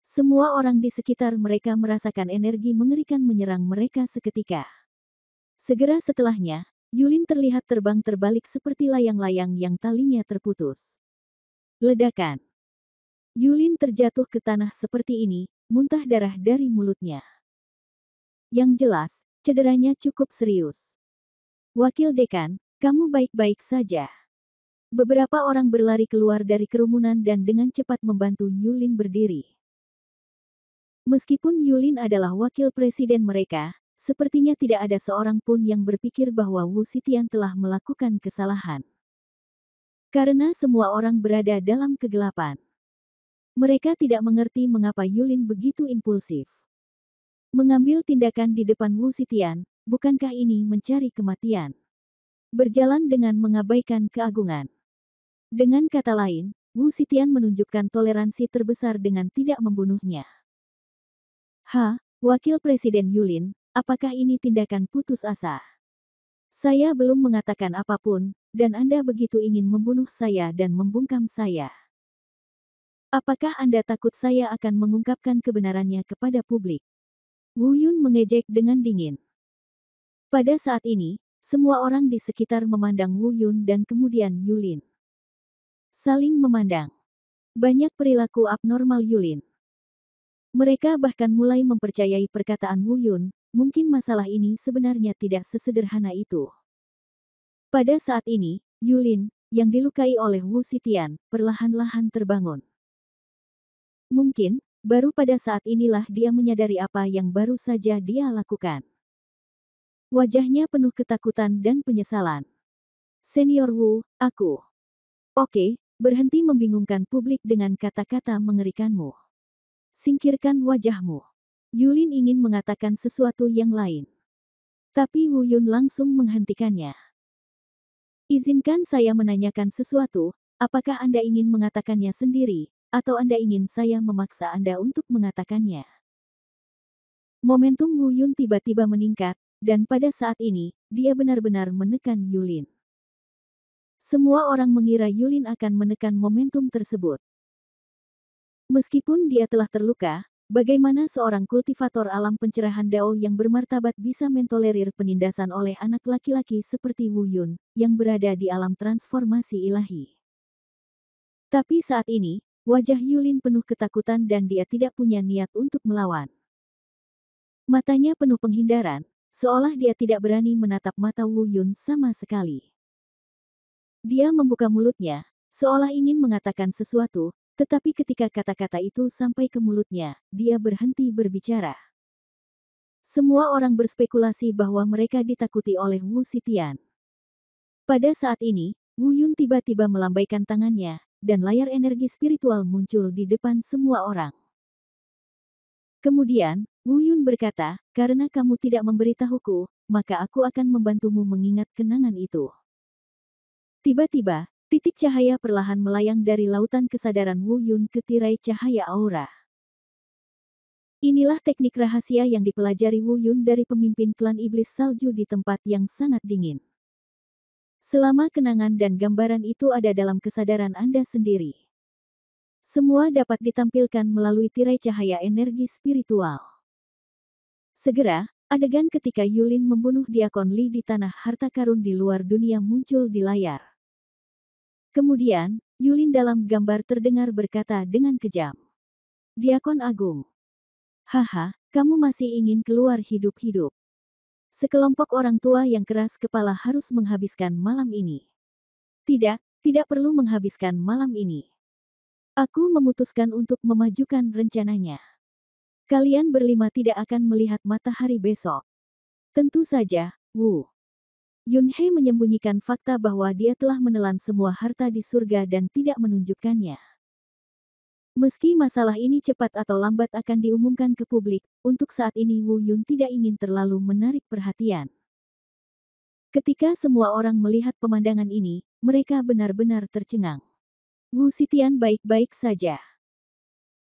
Semua orang di sekitar mereka merasakan energi mengerikan menyerang mereka seketika. Segera setelahnya, Yulin terlihat terbang terbalik seperti layang-layang yang talinya terputus. Ledakan. Yulin terjatuh ke tanah seperti ini, muntah darah dari mulutnya. Yang jelas, cederanya cukup serius. Wakil dekan, kamu baik-baik saja. Beberapa orang berlari keluar dari kerumunan dan dengan cepat membantu Yulin berdiri. Meskipun Yulin adalah wakil presiden mereka, sepertinya tidak ada seorang pun yang berpikir bahwa Wu Xitian telah melakukan kesalahan. Karena semua orang berada dalam kegelapan. Mereka tidak mengerti mengapa Yulin begitu impulsif. Mengambil tindakan di depan Wu Xitian, bukankah ini mencari kematian? Berjalan dengan mengabaikan keagungan. Dengan kata lain, Wu Xitian menunjukkan toleransi terbesar dengan tidak membunuhnya. Wakil Presiden Yulin, apakah ini tindakan putus asa? Saya belum mengatakan apapun, dan Anda begitu ingin membunuh saya dan membungkam saya. Apakah Anda takut saya akan mengungkapkan kebenarannya kepada publik? Wu Yun mengejek dengan dingin. Pada saat ini, semua orang di sekitar memandang Wu Yun dan kemudian Yulin. Saling memandang. Banyak perilaku abnormal Yulin. Mereka bahkan mulai mempercayai perkataan Wu Yun, mungkin masalah ini sebenarnya tidak sesederhana itu. Pada saat ini, Yulin, yang dilukai oleh Wu Xitian, perlahan-lahan terbangun. Mungkin, baru pada saat inilah dia menyadari apa yang baru saja dia lakukan. Wajahnya penuh ketakutan dan penyesalan. Senior Wu, aku. Oke, berhenti membingungkan publik dengan kata-kata mengerikanmu. Singkirkan wajahmu. Yulin ingin mengatakan sesuatu yang lain. Tapi Wu Yun langsung menghentikannya. Izinkan saya menanyakan sesuatu, apakah Anda ingin mengatakannya sendiri, atau Anda ingin saya memaksa Anda untuk mengatakannya? Momentum Wu Yun tiba-tiba meningkat, dan pada saat ini, dia benar-benar menekan Yulin. Semua orang mengira Yulin akan menekan momentum tersebut. Meskipun dia telah terluka, bagaimana seorang kultivator alam pencerahan Dao yang bermartabat bisa mentolerir penindasan oleh anak laki-laki seperti Wu Yun, yang berada di alam transformasi ilahi. Tapi saat ini, wajah Yulin penuh ketakutan dan dia tidak punya niat untuk melawan. Matanya penuh penghindaran, seolah dia tidak berani menatap mata Wu Yun sama sekali. Dia membuka mulutnya, seolah ingin mengatakan sesuatu, Tetapi ketika kata-kata itu sampai ke mulutnya, dia berhenti berbicara. Semua orang berspekulasi bahwa mereka ditakuti oleh Wu Zetian. Pada saat ini, Wu Yun tiba-tiba melambaikan tangannya, dan layar energi spiritual muncul di depan semua orang. Kemudian, Wu Yun berkata, "Karena kamu tidak memberitahuku, maka aku akan membantumu mengingat kenangan itu." Tiba-tiba, titik cahaya perlahan melayang dari lautan kesadaran Wu Yun ke tirai cahaya aura. Inilah teknik rahasia yang dipelajari Wu Yun dari pemimpin klan iblis salju di tempat yang sangat dingin. Selama kenangan dan gambaran itu ada dalam kesadaran Anda sendiri, semua dapat ditampilkan melalui tirai cahaya energi spiritual. Segera, adegan ketika Yulin membunuh Diakon Li di tanah harta karun di luar dunia muncul di layar. Kemudian, Yulin dalam gambar terdengar berkata dengan kejam, "Diakon Agung, haha, kamu masih ingin keluar hidup-hidup. Sekelompok orang tua yang keras kepala harus menghabiskan malam ini. Tidak, tidak perlu menghabiskan malam ini. Aku memutuskan untuk memajukan rencananya. Kalian berlima tidak akan melihat matahari besok." Tentu saja, Wu Yunhei menyembunyikan fakta bahwa dia telah menelan semua harta di surga dan tidak menunjukkannya. Meski masalah ini cepat atau lambat akan diumumkan ke publik, untuk saat ini Wu Yun tidak ingin terlalu menarik perhatian. Ketika semua orang melihat pemandangan ini, mereka benar-benar tercengang. Wu Zetian baik-baik saja.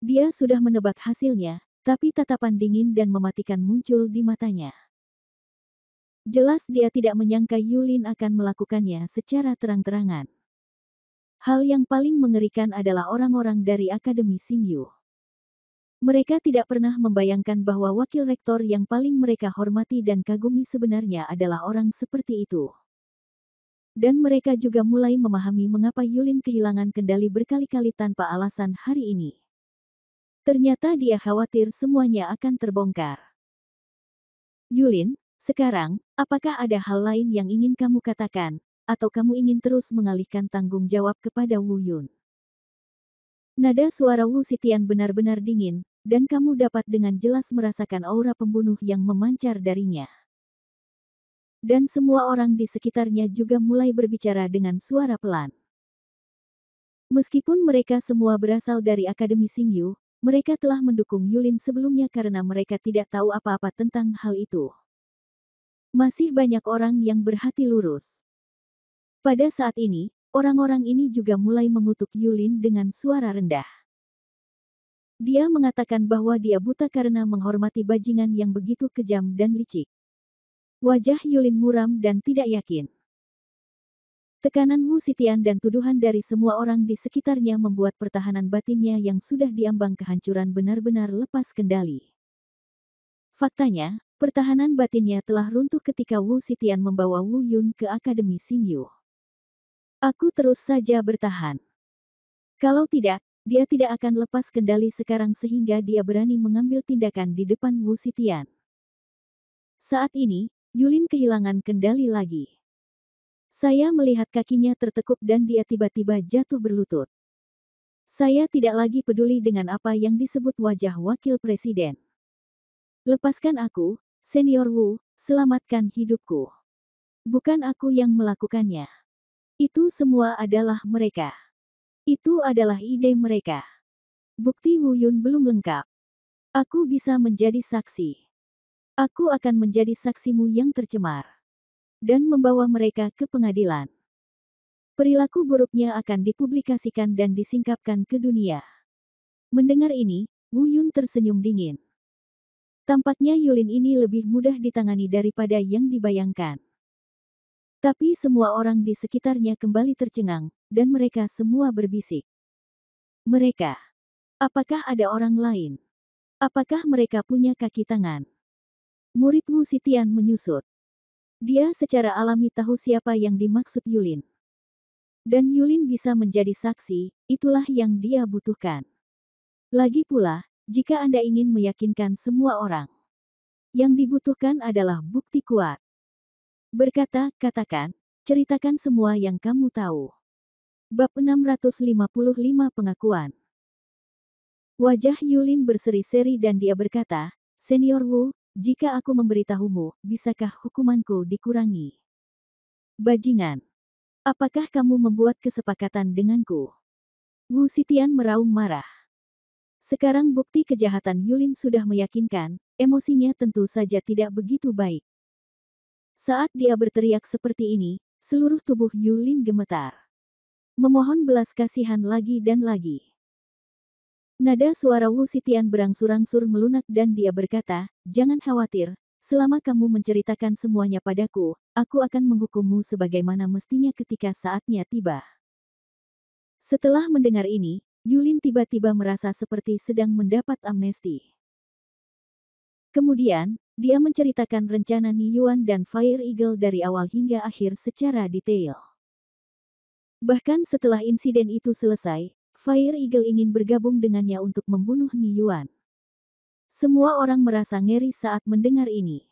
Dia sudah menebak hasilnya, tapi tatapan dingin dan mematikan muncul di matanya. Jelas dia tidak menyangka Yulin akan melakukannya secara terang-terangan. Hal yang paling mengerikan adalah orang-orang dari Akademi Xingyu. Mereka tidak pernah membayangkan bahwa wakil rektor yang paling mereka hormati dan kagumi sebenarnya adalah orang seperti itu. Dan mereka juga mulai memahami mengapa Yulin kehilangan kendali berkali-kali tanpa alasan hari ini. Ternyata dia khawatir semuanya akan terbongkar. "Yulin, sekarang, apakah ada hal lain yang ingin kamu katakan, atau kamu ingin terus mengalihkan tanggung jawab kepada Wu Yun?" Nada suara Wu Zetian benar-benar dingin, dan kamu dapat dengan jelas merasakan aura pembunuh yang memancar darinya. Dan semua orang di sekitarnya juga mulai berbicara dengan suara pelan. Meskipun mereka semua berasal dari Akademi Xingyu, mereka telah mendukung Yulin sebelumnya karena mereka tidak tahu apa-apa tentang hal itu. Masih banyak orang yang berhati lurus. Pada saat ini, orang-orang ini juga mulai mengutuk Yulin dengan suara rendah. Dia mengatakan bahwa dia buta karena menghormati bajingan yang begitu kejam dan licik. Wajah Yulin muram dan tidak yakin. Tekanan Wu Zetian dan tuduhan dari semua orang di sekitarnya membuat pertahanan batinnya yang sudah diambang kehancuran benar-benar lepas kendali. Faktanya, pertahanan batinnya telah runtuh ketika Wu Zetian membawa Wu Yun ke Akademi Xingyu. "Aku terus saja bertahan. Kalau tidak, dia tidak akan lepas kendali sekarang sehingga dia berani mengambil tindakan di depan Wu Zetian." Saat ini, Yulin kehilangan kendali lagi. Saya melihat kakinya tertekuk dan dia tiba-tiba jatuh berlutut. Saya tidak lagi peduli dengan apa yang disebut wajah wakil presiden. Lepaskan aku, Senior Wu, selamatkan hidupku. Bukan aku yang melakukannya. Itu semua adalah mereka. Itu adalah ide mereka. Bukti Wu Yun belum lengkap. Aku bisa menjadi saksi. Aku akan menjadi saksimu yang tercemar. Dan membawa mereka ke pengadilan. Perilaku buruknya akan dipublikasikan dan disingkapkan ke dunia. Mendengar ini, Wu Yun tersenyum dingin. Tampaknya Yulin ini lebih mudah ditangani daripada yang dibayangkan. Tapi semua orang di sekitarnya kembali tercengang, dan mereka semua berbisik. Mereka. Apakah ada orang lain? Apakah mereka punya kaki tangan? Murid Wu Zetian menyusut. Dia secara alami tahu siapa yang dimaksud Yulin. Dan Yulin bisa menjadi saksi, itulah yang dia butuhkan. Lagi pula, jika Anda ingin meyakinkan semua orang, yang dibutuhkan adalah bukti kuat. Berkata, katakan, ceritakan semua yang kamu tahu. Bab 655 Pengakuan. Wajah Yulin berseri-seri dan dia berkata, Senior Wu, jika aku memberitahumu, bisakah hukumanku dikurangi? Bajingan. Apakah kamu membuat kesepakatan denganku? Wu Xitian meraung marah. Sekarang bukti kejahatan Yulin sudah meyakinkan, emosinya tentu saja tidak begitu baik. Saat dia berteriak seperti ini, seluruh tubuh Yulin gemetar. Memohon belas kasihan lagi dan lagi. Nada suara Wu Xitian berangsur-angsur melunak dan dia berkata, jangan khawatir, selama kamu menceritakan semuanya padaku, aku akan menghukummu sebagaimana mestinya ketika saatnya tiba. Setelah mendengar ini, Yulin tiba-tiba merasa seperti sedang mendapat amnesti. Kemudian, dia menceritakan rencana Ni Yuan dan Fire Eagle dari awal hingga akhir secara detail. Bahkan setelah insiden itu selesai, Fire Eagle ingin bergabung dengannya untuk membunuh Ni Yuan. Semua orang merasa ngeri saat mendengar ini.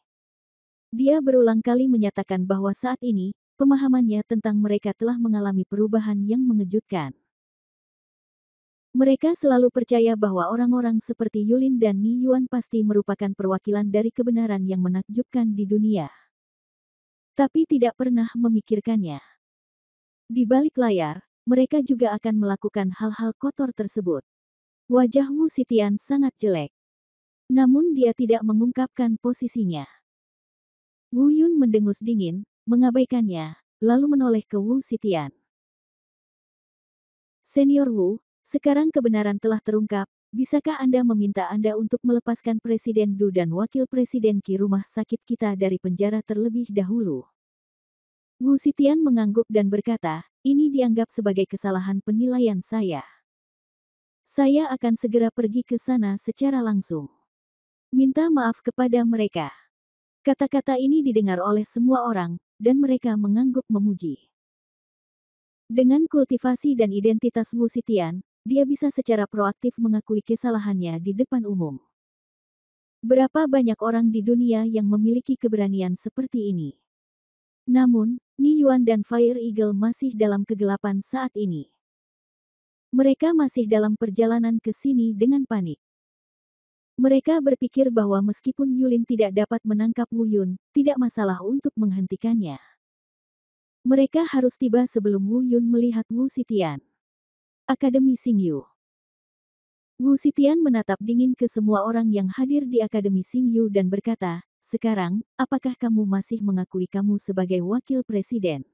Dia berulang kali menyatakan bahwa saat ini, pemahamannya tentang mereka telah mengalami perubahan yang mengejutkan. Mereka selalu percaya bahwa orang-orang seperti Yulin dan Ni Yuan pasti merupakan perwakilan dari kebenaran yang menakjubkan di dunia. Tapi tidak pernah memikirkannya. Di balik layar, mereka juga akan melakukan hal-hal kotor tersebut. Wajah Wu Xitian sangat jelek. Namun dia tidak mengungkapkan posisinya. Wu Yun mendengus dingin, mengabaikannya, lalu menoleh ke Wu Xitian. Senior Wu, sekarang kebenaran telah terungkap, bisakah Anda meminta Anda untuk melepaskan Presiden Du dan Wakil Presiden Qi rumah sakit kita dari penjara terlebih dahulu? Wu Xitian mengangguk dan berkata, ini dianggap sebagai kesalahan penilaian saya. Saya akan segera pergi ke sana secara langsung. Minta maaf kepada mereka. Kata-kata ini didengar oleh semua orang, dan mereka mengangguk memuji. Dengan kultivasi dan identitas Wu Xitian, dia bisa secara proaktif mengakui kesalahannya di depan umum. Berapa banyak orang di dunia yang memiliki keberanian seperti ini? Namun, Ni Yuan dan Fire Eagle masih dalam kegelapan saat ini. Mereka masih dalam perjalanan ke sini dengan panik. Mereka berpikir bahwa meskipun Yulin tidak dapat menangkap Wu Yun, tidak masalah untuk menghentikannya. Mereka harus tiba sebelum Wu Yun melihat Wu Xitian. Akademi Xingyu. Wu Xitian menatap dingin ke semua orang yang hadir di Akademi Xingyu dan berkata, sekarang, apakah kamu masih mengakui kamu sebagai wakil presiden?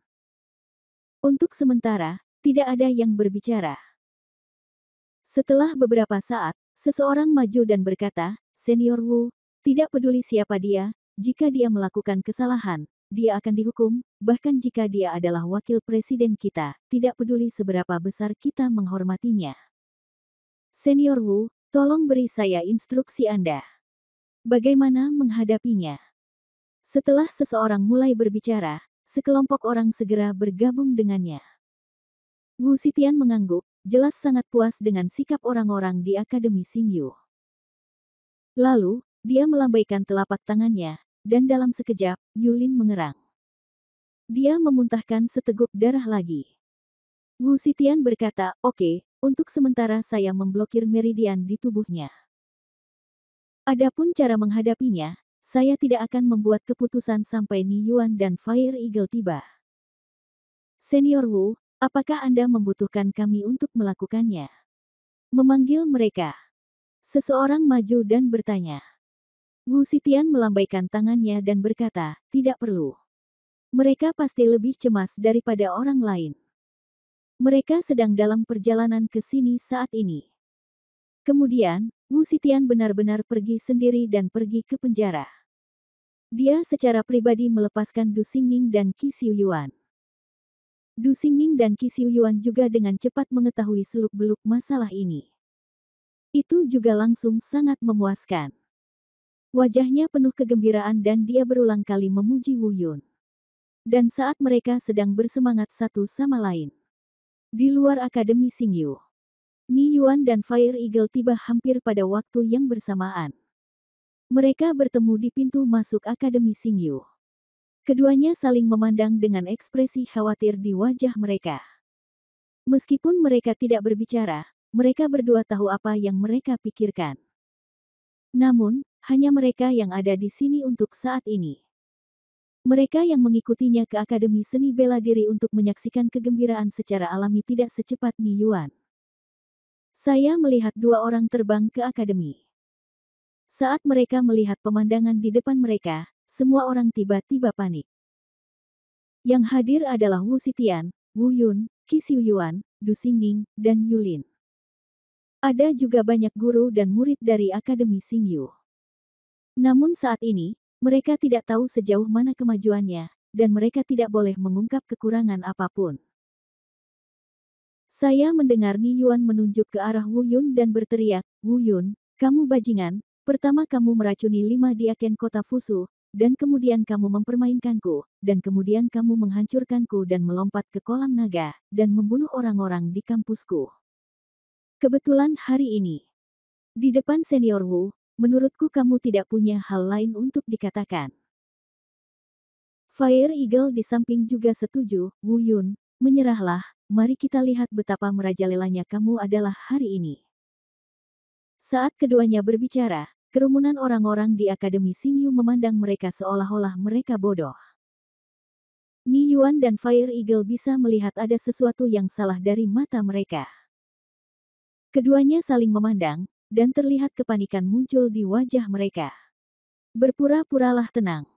Untuk sementara, tidak ada yang berbicara. Setelah beberapa saat, seseorang maju dan berkata, Senior Wu, tidak peduli siapa dia, jika dia melakukan kesalahan, dia akan dihukum, bahkan jika dia adalah wakil presiden kita, tidak peduli seberapa besar kita menghormatinya. Senior Wu, tolong beri saya instruksi Anda. Bagaimana menghadapinya? Setelah seseorang mulai berbicara, sekelompok orang segera bergabung dengannya. Wu Xitian mengangguk, jelas sangat puas dengan sikap orang-orang di Akademi Xingyu. Lalu, dia melambaikan telapak tangannya, dan dalam sekejap, Yulin mengerang. Dia memuntahkan seteguk darah lagi. Wu Xitian berkata, oke, untuk sementara saya memblokir meridian di tubuhnya. Adapun cara menghadapinya, saya tidak akan membuat keputusan sampai Ni Yuan dan Fire Eagle tiba. Senior Wu, apakah Anda membutuhkan kami untuk melakukannya? Memanggil mereka. Seseorang maju dan bertanya. Wu Xitian melambaikan tangannya dan berkata, tidak perlu. Mereka pasti lebih cemas daripada orang lain. Mereka sedang dalam perjalanan ke sini saat ini. Kemudian, Wu Xitian benar-benar pergi sendiri dan pergi ke penjara. Dia secara pribadi melepaskan Du Xingning dan Qi Xiuyuan. Du Xingning dan Qi Xiuyuan juga dengan cepat mengetahui seluk-beluk masalah ini. Itu juga langsung sangat memuaskan. Wajahnya penuh kegembiraan dan dia berulang kali memuji Wu Yun. Dan saat mereka sedang bersemangat satu sama lain. Di luar Akademi Xingyu. Ni Yuan dan Fire Eagle tiba hampir pada waktu yang bersamaan. Mereka bertemu di pintu masuk Akademi Xingyu. Keduanya saling memandang dengan ekspresi khawatir di wajah mereka. Meskipun mereka tidak berbicara, mereka berdua tahu apa yang mereka pikirkan. Namun, hanya mereka yang ada di sini untuk saat ini. Mereka yang mengikutinya ke Akademi Seni Bela Diri untuk menyaksikan kegembiraan secara alami tidak secepat Ni Yuan. Saya melihat dua orang terbang ke akademi. Saat mereka melihat pemandangan di depan mereka, semua orang tiba-tiba panik. Yang hadir adalah Wu Xitian, Wu Yun, Qi Xiuyuan, Du Xingning, dan Yulin. Ada juga banyak guru dan murid dari Akademi Xingyu. Namun saat ini, mereka tidak tahu sejauh mana kemajuannya, dan mereka tidak boleh mengungkap kekurangan apapun. Saya mendengar Ni Yuan menunjuk ke arah Wu Yun dan berteriak, "Wu Yun, kamu bajingan, pertama kamu meracuni 5 diaken kota Fusu, dan kemudian kamu mempermainkanku, dan kemudian kamu menghancurkanku dan melompat ke kolam naga, dan membunuh orang-orang di kampusku. Kebetulan hari ini, di depan senior Wu, menurutku kamu tidak punya hal lain untuk dikatakan." Fire Eagle di samping juga setuju, "Wu Yun, menyerahlah, mari kita lihat betapa merajalelanya kamu adalah hari ini." Saat keduanya berbicara, kerumunan orang-orang di Akademi Xingyu memandang mereka seolah-olah mereka bodoh. Ni Yuan dan Fire Eagle bisa melihat ada sesuatu yang salah dari mata mereka. Keduanya saling memandang, dan terlihat kepanikan muncul di wajah mereka. "Berpura-puralah tenang."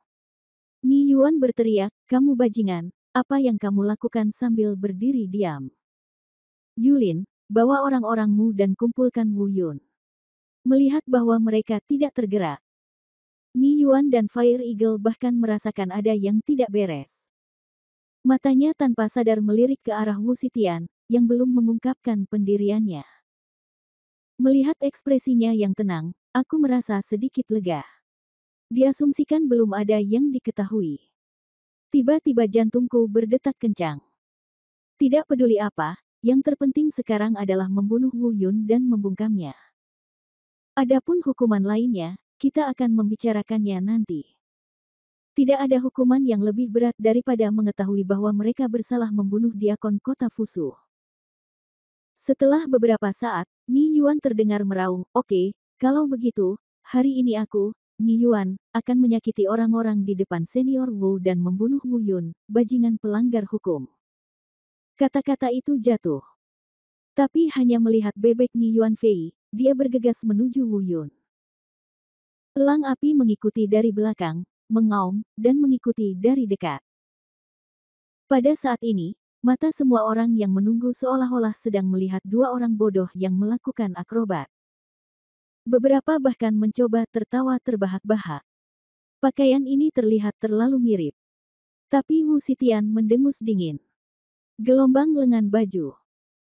Ni Yuan berteriak, "Kamu bajingan, apa yang kamu lakukan sambil berdiri diam? Yulin, bawa orang-orangmu dan kumpulkan Wu Yun." Melihat bahwa mereka tidak tergerak, Ni Yuan dan Fire Eagle bahkan merasakan ada yang tidak beres. Matanya tanpa sadar melirik ke arah Wu Xitian, yang belum mengungkapkan pendiriannya. Melihat ekspresinya yang tenang, aku merasa sedikit lega. Diasumsikan belum ada yang diketahui. Tiba-tiba jantungku berdetak kencang. Tidak peduli apa, yang terpenting sekarang adalah membunuh Wu Yun dan membungkamnya. Adapun hukuman lainnya, kita akan membicarakannya nanti. Tidak ada hukuman yang lebih berat daripada mengetahui bahwa mereka bersalah membunuh diakon kota Fusu. Setelah beberapa saat, Ni Yuan terdengar meraung, "Oke, kalau begitu, hari ini aku, Ni Yuan, akan menyakiti orang-orang di depan senior Wu dan membunuh Wu Yun, bajingan pelanggar hukum." Kata-kata itu jatuh. Tapi hanya melihat bebek Ni Yuan Fei, dia bergegas menuju Wu Yun. Elang api mengikuti dari belakang, mengaum, dan mengikuti dari dekat. Pada saat ini, mata semua orang yang menunggu seolah-olah sedang melihat dua orang bodoh yang melakukan akrobat. Beberapa bahkan mencoba tertawa terbahak-bahak. Pakaian ini terlihat terlalu mirip. Tapi Wu Xitian mendengus dingin. Gelombang lengan baju.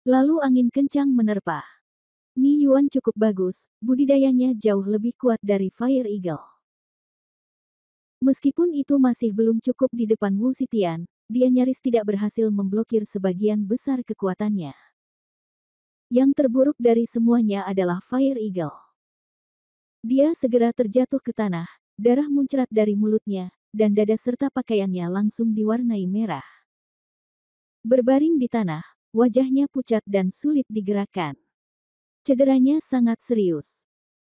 Lalu angin kencang menerpa. Ni Yuan cukup bagus, budidayanya jauh lebih kuat dari Fire Eagle. Meskipun itu masih belum cukup di depan Wu Xitian, dia nyaris tidak berhasil memblokir sebagian besar kekuatannya. Yang terburuk dari semuanya adalah Fire Eagle. Dia segera terjatuh ke tanah, darah muncrat dari mulutnya, dan dada serta pakaiannya langsung diwarnai merah. Berbaring di tanah, wajahnya pucat dan sulit digerakkan. Cederanya sangat serius.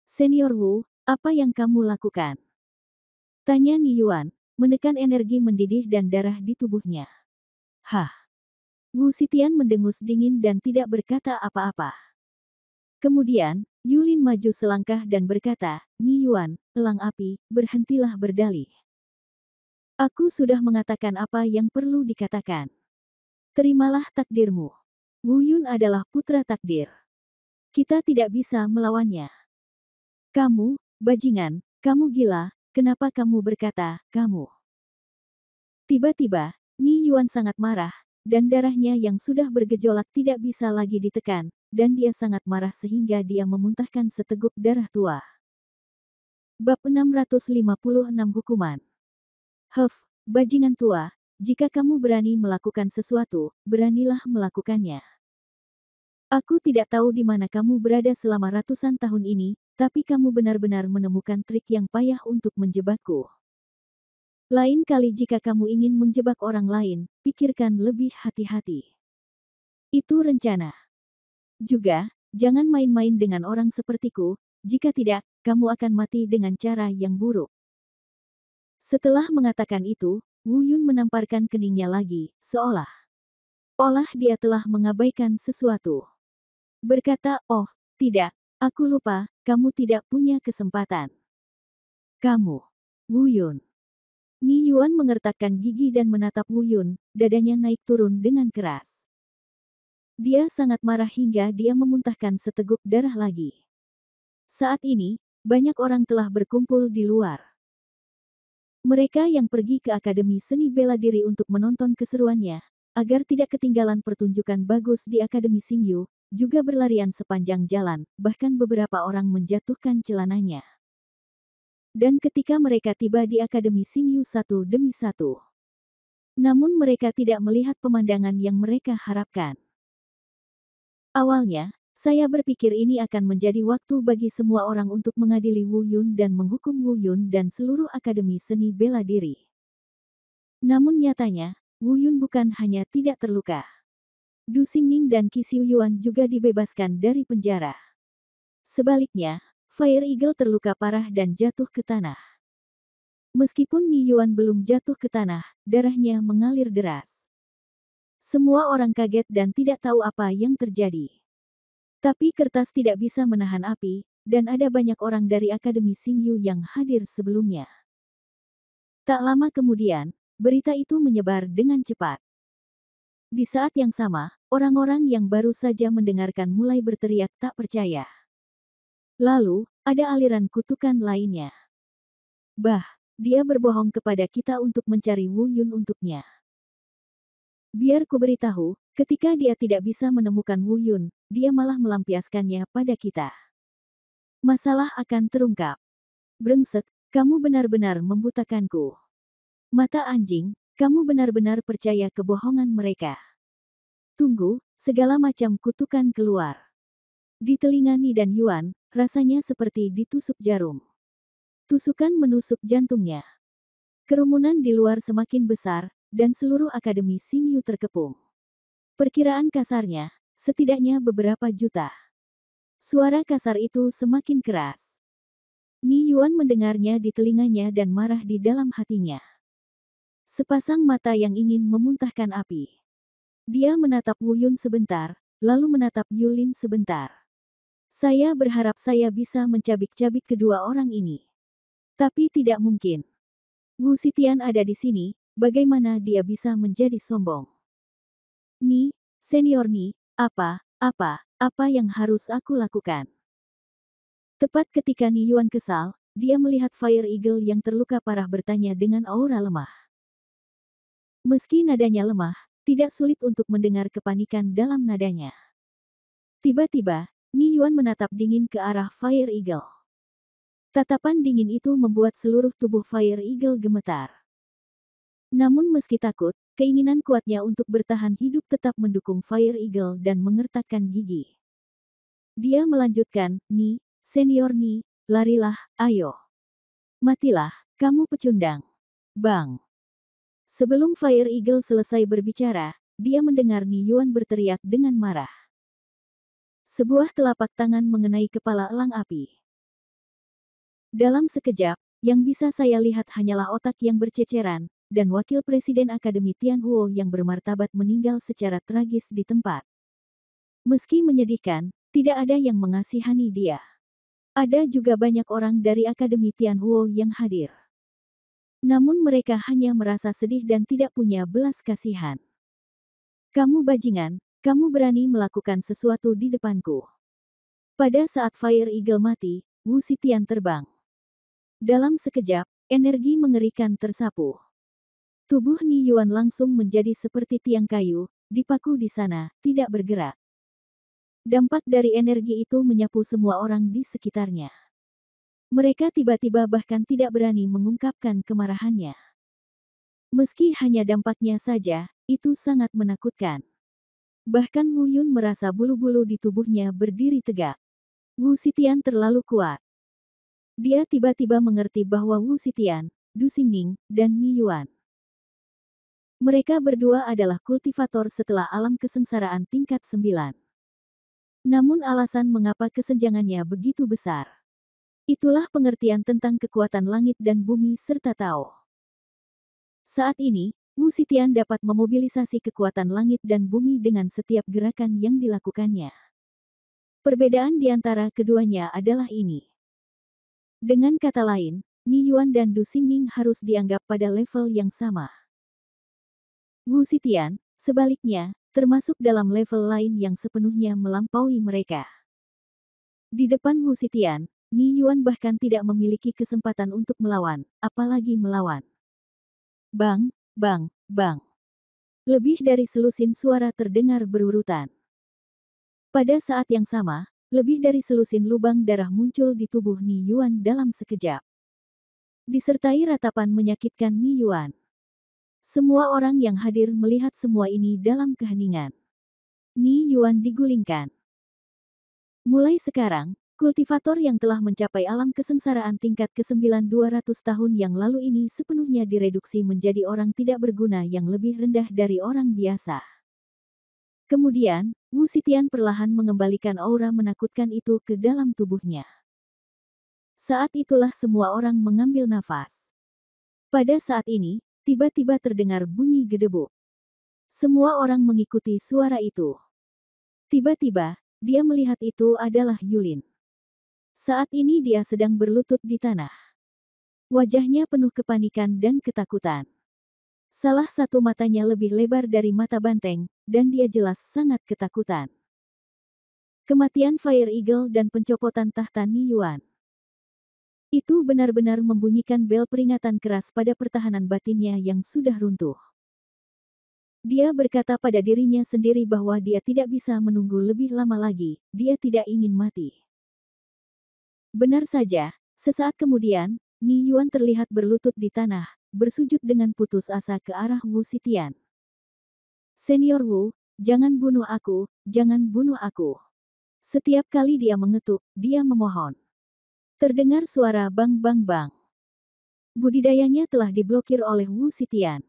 "Senior Wu, apa yang kamu lakukan?" tanya Ni Yuan, menekan energi mendidih dan darah di tubuhnya. "Hah?" Wu Xitian mendengus dingin dan tidak berkata apa-apa. Kemudian, Yulin maju selangkah dan berkata, "Ni Yuan, elang api, berhentilah berdalih. Aku sudah mengatakan apa yang perlu dikatakan. Terimalah takdirmu. Wu Yun adalah putra takdir. Kita tidak bisa melawannya." "Kamu, bajingan, kamu gila, kenapa kamu berkata, kamu?" Tiba-tiba, Ni Yuan sangat marah, dan darahnya yang sudah bergejolak tidak bisa lagi ditekan, dan dia sangat marah sehingga dia memuntahkan seteguk darah tua. Bab 656 Hukuman. "Huff, bajingan tua, jika kamu berani melakukan sesuatu, beranilah melakukannya. Aku tidak tahu di mana kamu berada selama ratusan tahun ini, tapi kamu benar-benar menemukan trik yang payah untuk menjebakku. Lain kali jika kamu ingin menjebak orang lain, pikirkan lebih hati-hati." Itu rencana. Juga, jangan main-main dengan orang sepertiku, jika tidak, kamu akan mati dengan cara yang buruk. Setelah mengatakan itu, Wu Yun menamparkan keningnya lagi, seolah-olah dia telah mengabaikan sesuatu. Berkata, oh, tidak, aku lupa, kamu tidak punya kesempatan. Kamu, Wu Yun. Ni Yuan mengertakkan gigi dan menatap Wu Yun, dadanya naik turun dengan keras. Dia sangat marah hingga dia memuntahkan seteguk darah lagi. Saat ini, banyak orang telah berkumpul di luar. Mereka yang pergi ke Akademi Seni Bela Diri untuk menonton keseruannya, agar tidak ketinggalan pertunjukan bagus di Akademi Xingyu, juga berlarian sepanjang jalan, bahkan beberapa orang menjatuhkan celananya. Dan ketika mereka tiba di Akademi Xingyu satu demi satu. Namun mereka tidak melihat pemandangan yang mereka harapkan. Awalnya, saya berpikir ini akan menjadi waktu bagi semua orang untuk mengadili Wu Yun dan menghukum Wu Yun dan seluruh Akademi Seni Bela Diri. Namun nyatanya, Wu Yun bukan hanya tidak terluka. Du Xingning dan Qi Xiuyuan juga dibebaskan dari penjara. Sebaliknya, Fire Eagle terluka parah dan jatuh ke tanah. Meskipun Ni Yuan belum jatuh ke tanah, darahnya mengalir deras. Semua orang kaget dan tidak tahu apa yang terjadi. Tapi kertas tidak bisa menahan api, dan ada banyak orang dari Akademi Xingyu yang hadir sebelumnya. Tak lama kemudian, berita itu menyebar dengan cepat. Di saat yang sama, orang-orang yang baru saja mendengarkan mulai berteriak tak percaya. Lalu, ada aliran kutukan lainnya. Bah, dia berbohong kepada kita untuk mencari Wu Yun untuknya. Biar ku beritahu, ketika dia tidak bisa menemukan Wu Yun, dia malah melampiaskannya pada kita. Masalah akan terungkap. Brengsek, kamu benar-benar membutakanku. Mata anjing, kamu benar-benar percaya kebohongan mereka. Tunggu, segala macam kutukan keluar. Di telinga Ni dan Yuan, rasanya seperti ditusuk jarum. Tusukan menusuk jantungnya. Kerumunan di luar semakin besar, dan seluruh Akademi Xingyu terkepung. Perkiraan kasarnya, setidaknya beberapa juta. Suara kasar itu semakin keras. Ni Yuan mendengarnya di telinganya dan marah di dalam hatinya. Sepasang mata yang ingin memuntahkan api. Dia menatap Wu Yun sebentar, lalu menatap Yulin sebentar. Saya berharap saya bisa mencabik-cabik kedua orang ini. Tapi tidak mungkin. Wu Xitian ada di sini, bagaimana dia bisa menjadi sombong? Ni, senior Ni, apa yang harus aku lakukan? Tepat ketika Ni Yuan kesal, dia melihat Fire Eagle yang terluka parah bertanya dengan aura lemah. Meski nadanya lemah, tidak sulit untuk mendengar kepanikan dalam nadanya. Tiba-tiba, Ni Yuan menatap dingin ke arah Fire Eagle. Tatapan dingin itu membuat seluruh tubuh Fire Eagle gemetar. Namun meski takut, keinginan kuatnya untuk bertahan hidup tetap mendukung Fire Eagle dan mengertakkan gigi. Dia melanjutkan, Ni, senior Ni, larilah, ayo. Matilah, kamu pecundang. Bang. Sebelum Fire Eagle selesai berbicara, dia mendengar Ni Yuan berteriak dengan marah. Sebuah telapak tangan mengenai kepala elang api. Dalam sekejap, yang bisa saya lihat hanyalah otak yang berceceran, dan Wakil Presiden Akademi Tianhuo yang bermartabat meninggal secara tragis di tempat. Meski menyedihkan, tidak ada yang mengasihani dia. Ada juga banyak orang dari Akademi Tianhuo yang hadir. Namun mereka hanya merasa sedih dan tidak punya belas kasihan. Kamu bajingan, kamu berani melakukan sesuatu di depanku. Pada saat Fire Eagle mati, Wu Xitian terbang. Dalam sekejap, energi mengerikan tersapu. Tubuh Ni Yuan langsung menjadi seperti tiang kayu, dipaku di sana, tidak bergerak. Dampak dari energi itu menyapu semua orang di sekitarnya. Mereka tiba-tiba bahkan tidak berani mengungkapkan kemarahannya. Meski hanya dampaknya saja, itu sangat menakutkan. Bahkan Wu Yun merasa bulu-bulu di tubuhnya berdiri tegak. Wu Xitian terlalu kuat. Dia tiba-tiba mengerti bahwa Wu Xitian, Du Xingning, dan Ni Yuan. Mereka berdua adalah kultivator setelah alam kesengsaraan tingkat 9. Namun alasan mengapa kesenjangannya begitu besar. Itulah pengertian tentang kekuatan langit dan bumi serta Tao. Saat ini, Wu Zetian dapat memobilisasi kekuatan langit dan bumi dengan setiap gerakan yang dilakukannya. Perbedaan di antara keduanya adalah ini. Dengan kata lain, Ni Yuan dan Du Xingning harus dianggap pada level yang sama. Wu Zetian, sebaliknya, termasuk dalam level lain yang sepenuhnya melampaui mereka. Di depan Wu Zetian, Ni Yuan bahkan tidak memiliki kesempatan untuk melawan, apalagi melawan. Bang, bang, bang. Lebih dari selusin suara terdengar berurutan. Pada saat yang sama, lebih dari selusin lubang darah muncul di tubuh Ni Yuan dalam sekejap. Disertai ratapan menyakitkan Ni Yuan. Semua orang yang hadir melihat semua ini dalam keheningan. Ni Yuan digulingkan. Mulai sekarang, kultivator yang telah mencapai alam kesengsaraan tingkat ke-9 200 tahun yang lalu ini sepenuhnya direduksi menjadi orang tidak berguna yang lebih rendah dari orang biasa. Kemudian, Wu Zetian perlahan mengembalikan aura menakutkan itu ke dalam tubuhnya. Saat itulah semua orang mengambil nafas. Pada saat ini, tiba-tiba terdengar bunyi gedebuk. Semua orang mengikuti suara itu. Tiba-tiba, dia melihat itu adalah Yulin. Saat ini dia sedang berlutut di tanah. Wajahnya penuh kepanikan dan ketakutan. Salah satu matanya lebih lebar dari mata banteng, dan dia jelas sangat ketakutan. Kematian Fire Eagle dan pencopotan tahta Ni Yuan. Itu benar-benar membunyikan bel peringatan keras pada pertahanan batinnya yang sudah runtuh. Dia berkata pada dirinya sendiri bahwa dia tidak bisa menunggu lebih lama lagi, dia tidak ingin mati. Benar saja, sesaat kemudian, Ni Yuan terlihat berlutut di tanah, bersujud dengan putus asa ke arah Wu Zetian. Senior Wu, jangan bunuh aku, jangan bunuh aku. Setiap kali dia mengetuk, dia memohon. Terdengar suara bang bang bang. Budidayanya telah diblokir oleh Wu Zetian.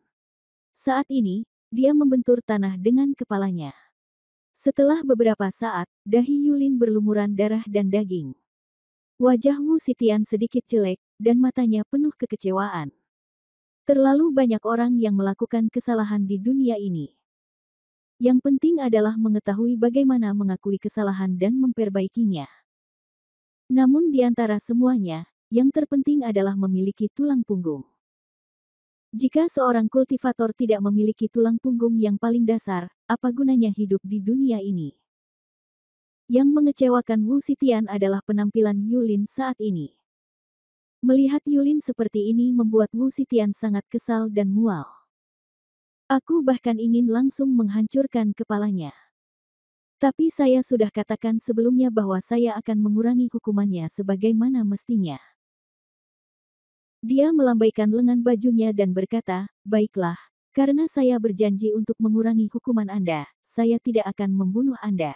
Saat ini, dia membentur tanah dengan kepalanya. Setelah beberapa saat, dahi Yulin berlumuran darah dan daging. Wajah Wu Zetian sedikit jelek, dan matanya penuh kekecewaan. Terlalu banyak orang yang melakukan kesalahan di dunia ini. Yang penting adalah mengetahui bagaimana mengakui kesalahan dan memperbaikinya. Namun di antara semuanya, yang terpenting adalah memiliki tulang punggung. Jika seorang kultivator tidak memiliki tulang punggung yang paling dasar, apa gunanya hidup di dunia ini? Yang mengecewakan Wu Zetian adalah penampilan Yulin saat ini. Melihat Yulin seperti ini membuat Wu Zetian sangat kesal dan mual. Aku bahkan ingin langsung menghancurkan kepalanya. Tapi saya sudah katakan sebelumnya bahwa saya akan mengurangi hukumannya sebagaimana mestinya. Dia melambaikan lengan bajunya dan berkata, baiklah, karena saya berjanji untuk mengurangi hukuman Anda, saya tidak akan membunuh Anda.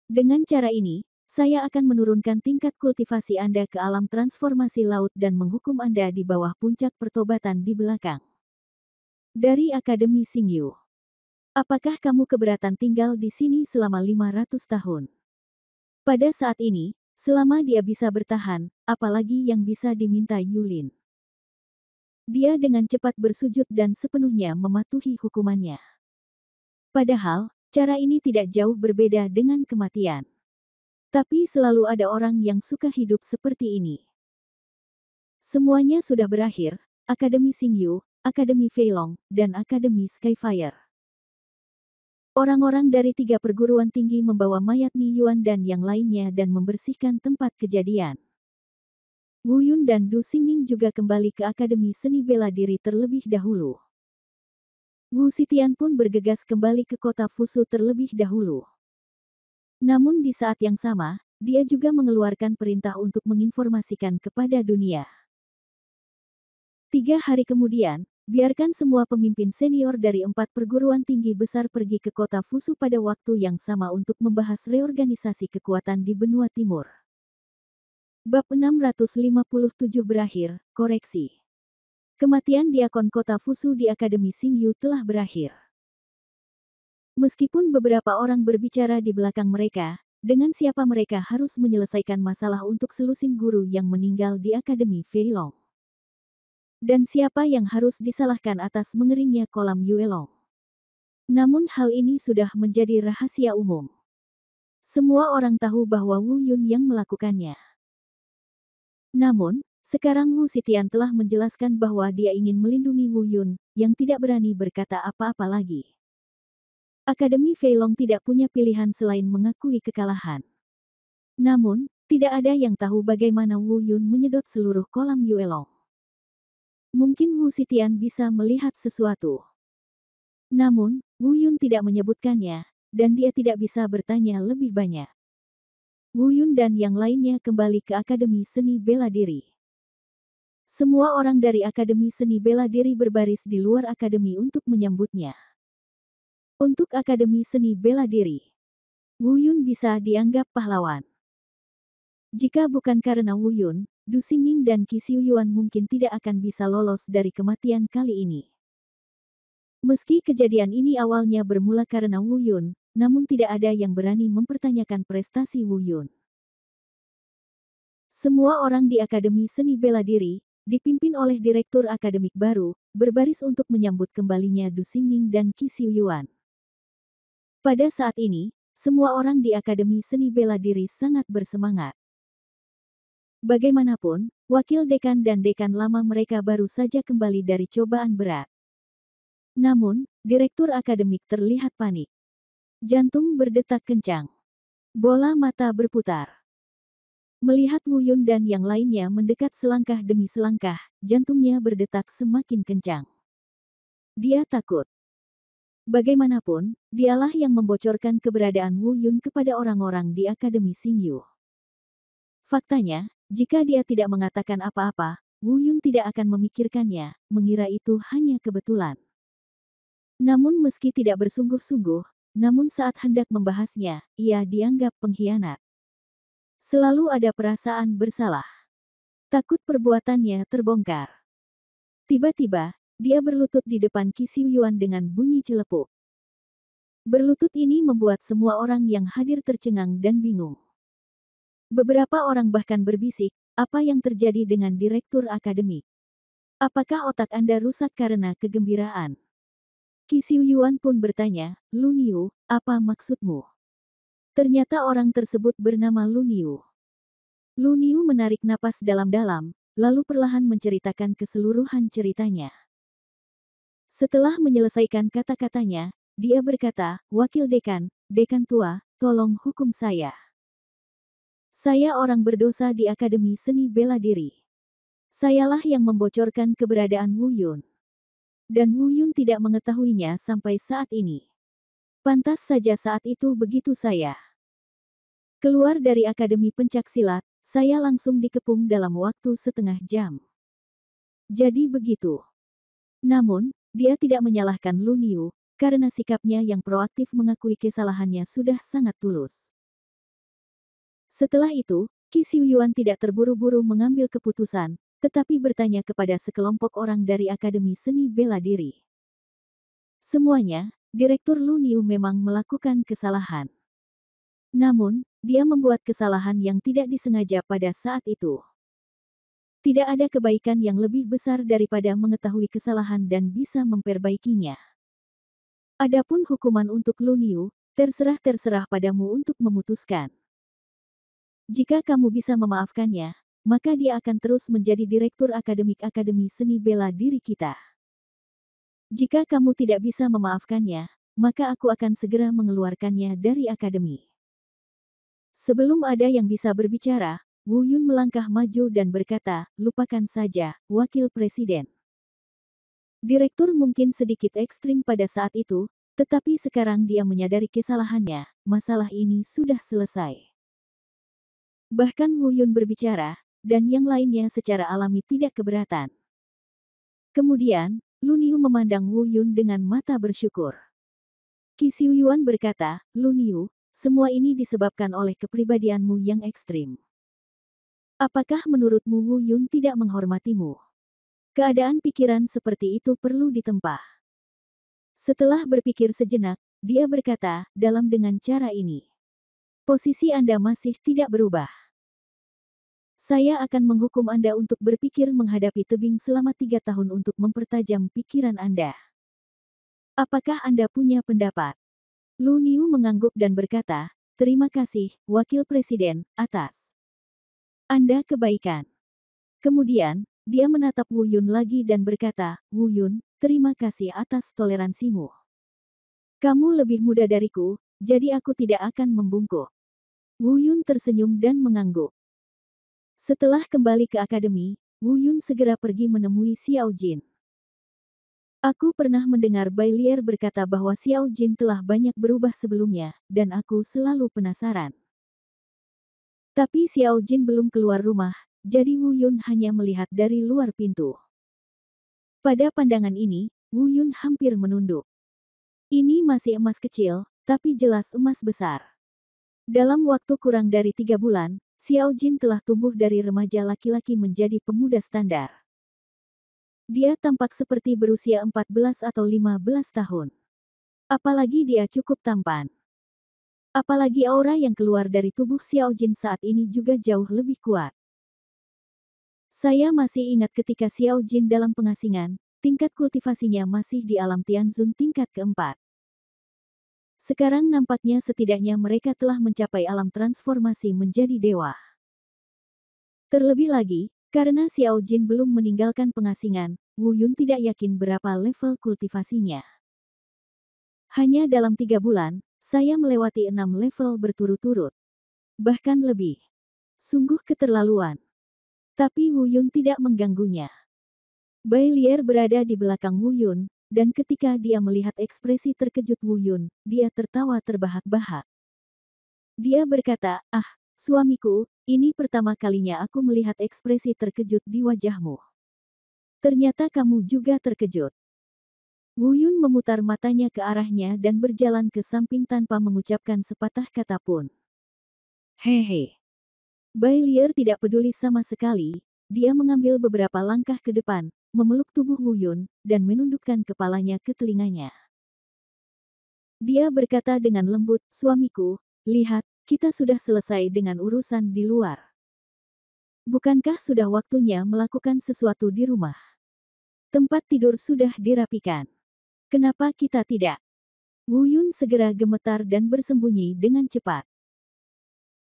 Dengan cara ini, saya akan menurunkan tingkat kultivasi Anda ke alam transformasi laut dan menghukum Anda di bawah puncak pertobatan di belakang. Dari Akademi Xingyu. Apakah kamu keberatan tinggal di sini selama 500 tahun? Pada saat ini, selama dia bisa bertahan, apalagi yang bisa diminta Yulin. Dia dengan cepat bersujud dan sepenuhnya mematuhi hukumannya. Padahal, cara ini tidak jauh berbeda dengan kematian. Tapi selalu ada orang yang suka hidup seperti ini. Semuanya sudah berakhir, Akademi Xingyu, Akademi Feilong, dan Akademi Skyfire. Orang-orang dari 3 perguruan tinggi membawa mayat Ni Yuan dan yang lainnya dan membersihkan tempat kejadian. Wu Yun dan Du Xingning juga kembali ke Akademi Seni Bela Diri terlebih dahulu. Wu Zetian pun bergegas kembali ke kota Fusu terlebih dahulu. Namun di saat yang sama, dia juga mengeluarkan perintah untuk menginformasikan kepada dunia. 3 hari kemudian, biarkan semua pemimpin senior dari 4 perguruan tinggi besar pergi ke kota Fusu pada waktu yang sama untuk membahas reorganisasi kekuatan di benua timur. Bab 657 berakhir, koreksi. Kematian diakon kota Fusu di Akademi Xingyu telah berakhir. Meskipun beberapa orang berbicara di belakang mereka, dengan siapa mereka harus menyelesaikan masalah untuk selusin guru yang meninggal di Akademi Feilong. Dan siapa yang harus disalahkan atas mengeringnya kolam Yuelong. Namun hal ini sudah menjadi rahasia umum. Semua orang tahu bahwa Wu Yun yang melakukannya. Namun, sekarang Wu Xitian telah menjelaskan bahwa dia ingin melindungi Wu Yun, yang tidak berani berkata apa-apa lagi. Akademi Feilong tidak punya pilihan selain mengakui kekalahan. Namun, tidak ada yang tahu bagaimana Wu Yun menyedot seluruh kolam Yuelong. Mungkin Wu Xitian bisa melihat sesuatu. Namun, Wu Yun tidak menyebutkannya, dan dia tidak bisa bertanya lebih banyak. Wu Yun dan yang lainnya kembali ke Akademi Seni Bela Diri. Semua orang dari Akademi Seni Bela Diri berbaris di luar akademi untuk menyambutnya. Untuk Akademi Seni Bela Diri, Wu Yun bisa dianggap pahlawan. Jika bukan karena Wu Yun, Du Xingning dan Qi Xiuyuan mungkin tidak akan bisa lolos dari kematian kali ini. Meski kejadian ini awalnya bermula karena Wu Yun, namun tidak ada yang berani mempertanyakan prestasi Wu Yun. Semua orang di Akademi Seni Bela Diri, dipimpin oleh direktur akademik baru, berbaris untuk menyambut kembalinya Du Xingning dan Qi Xiuyuan. Pada saat ini, semua orang di Akademi Seni Bela Diri sangat bersemangat. Bagaimanapun, wakil dekan dan dekan lama mereka baru saja kembali dari cobaan berat. Namun, direktur akademik terlihat panik. Jantung berdetak kencang. Bola mata berputar. Melihat Wu Yun dan yang lainnya mendekat selangkah demi selangkah, jantungnya berdetak semakin kencang. Dia takut. Bagaimanapun, dialah yang membocorkan keberadaan Wu Yun kepada orang-orang di Akademi Xingyu. Faktanya, jika dia tidak mengatakan apa-apa, Wu Yun tidak akan memikirkannya, mengira itu hanya kebetulan. Namun meski tidak bersungguh-sungguh, namun saat hendak membahasnya, ia dianggap pengkhianat. Selalu ada perasaan bersalah. Takut perbuatannya terbongkar. Tiba-tiba, dia berlutut di depan Qi Xiuyuan dengan bunyi celepuk. Berlutut ini membuat semua orang yang hadir tercengang dan bingung. Beberapa orang bahkan berbisik, apa yang terjadi dengan direktur akademik? Apakah otak Anda rusak karena kegembiraan? Qi Xiuyuan pun bertanya, Lu Niu, apa maksudmu? Ternyata orang tersebut bernama Lu Niu. Lu Niu menarik napas dalam-dalam, lalu perlahan menceritakan keseluruhan ceritanya. Setelah menyelesaikan kata-katanya, dia berkata, Wakil dekan, dekan tua, tolong hukum saya. Saya orang berdosa di Akademi Seni Bela Diri. Sayalah yang membocorkan keberadaan Wu Yun. Dan Wu Yun tidak mengetahuinya sampai saat ini. Pantas saja saat itu begitu saya keluar dari Akademi Pencaksilat, saya langsung dikepung dalam waktu setengah jam. Jadi begitu. Namun, dia tidak menyalahkan Lu Niu, karena sikapnya yang proaktif mengakui kesalahannya sudah sangat tulus. Setelah itu, Qi Xiuyuan tidak terburu-buru mengambil keputusan, tetapi bertanya kepada sekelompok orang dari Akademi Seni Bela Diri. Semuanya, Direktur Lu Niu memang melakukan kesalahan. Namun, dia membuat kesalahan yang tidak disengaja pada saat itu. Tidak ada kebaikan yang lebih besar daripada mengetahui kesalahan dan bisa memperbaikinya. Adapun hukuman untuk Lu Niu, terserah padamu untuk memutuskan. Jika kamu bisa memaafkannya, maka dia akan terus menjadi direktur akademik Akademi Seni Bela Diri kita. Jika kamu tidak bisa memaafkannya, maka aku akan segera mengeluarkannya dari akademi. Sebelum ada yang bisa berbicara, Wu Yun melangkah maju dan berkata, lupakan saja, Wakil Presiden. Direktur mungkin sedikit ekstrim pada saat itu, tetapi sekarang dia menyadari kesalahannya, masalah ini sudah selesai. Bahkan Wu Yun berbicara, dan yang lainnya secara alami tidak keberatan. Kemudian, Lu Niu memandang Wu Yun dengan mata bersyukur. Qi Xiuyuan berkata, Lu Niu, semua ini disebabkan oleh kepribadianmu yang ekstrim. Apakah menurutmu Wu Yun tidak menghormatimu? Keadaan pikiran seperti itu perlu ditempa. Setelah berpikir sejenak, dia berkata, dalam dengan cara ini. Posisi Anda masih tidak berubah. Saya akan menghukum Anda untuk berpikir menghadapi tebing selama 3 tahun untuk mempertajam pikiran Anda. Apakah Anda punya pendapat? Lu Niu mengangguk dan berkata, terima kasih, Wakil Presiden, atas Anda kebaikan. Kemudian, dia menatap Wu Yun lagi dan berkata, Wu Yun, terima kasih atas toleransimu. Kamu lebih muda dariku, jadi aku tidak akan membungkuk. Wu Yun tersenyum dan mengangguk. Setelah kembali ke akademi, Wu Yun segera pergi menemui Xiao Jin. Aku pernah mendengar Bai Lier berkata bahwa Xiao Jin telah banyak berubah sebelumnya, dan aku selalu penasaran. Tapi Xiao Jin belum keluar rumah, jadi Wu Yun hanya melihat dari luar pintu. Pada pandangan ini, Wu Yun hampir menunduk. Ini masih emas kecil, tapi jelas emas besar. Dalam waktu kurang dari 3 bulan, Xiao Jin telah tumbuh dari remaja laki-laki menjadi pemuda standar. Dia tampak seperti berusia 14 atau 15 tahun. Apalagi dia cukup tampan. Apalagi aura yang keluar dari tubuh Xiao Jin saat ini juga jauh lebih kuat. Saya masih ingat ketika Xiao Jin dalam pengasingan, tingkat kultivasinya masih di alam Tianzun tingkat keempat. Sekarang nampaknya setidaknya mereka telah mencapai alam transformasi menjadi dewa. Terlebih lagi, karena Xiao Jin belum meninggalkan pengasingan, Wu Yun tidak yakin berapa level kultivasinya. Hanya dalam 3 bulan, saya melewati 6 level berturut-turut. Bahkan lebih. Sungguh keterlaluan. Tapi Wu Yun tidak mengganggunya. Bai Lier berada di belakang Wu Yun, dan ketika dia melihat ekspresi terkejut Wu Yun, dia tertawa terbahak-bahak. Dia berkata, suamiku, ini pertama kalinya aku melihat ekspresi terkejut di wajahmu. Ternyata kamu juga terkejut. Wu Yun memutar matanya ke arahnya dan berjalan ke samping tanpa mengucapkan sepatah kata pun. Hehe. Bai Lier tidak peduli sama sekali, dia mengambil beberapa langkah ke depan, memeluk tubuh Wu Yun, dan menundukkan kepalanya ke telinganya. Dia berkata dengan lembut, suamiku, lihat, kita sudah selesai dengan urusan di luar. Bukankah sudah waktunya melakukan sesuatu di rumah? Tempat tidur sudah dirapikan. Kenapa kita tidak? Wu Yun segera gemetar dan bersembunyi dengan cepat.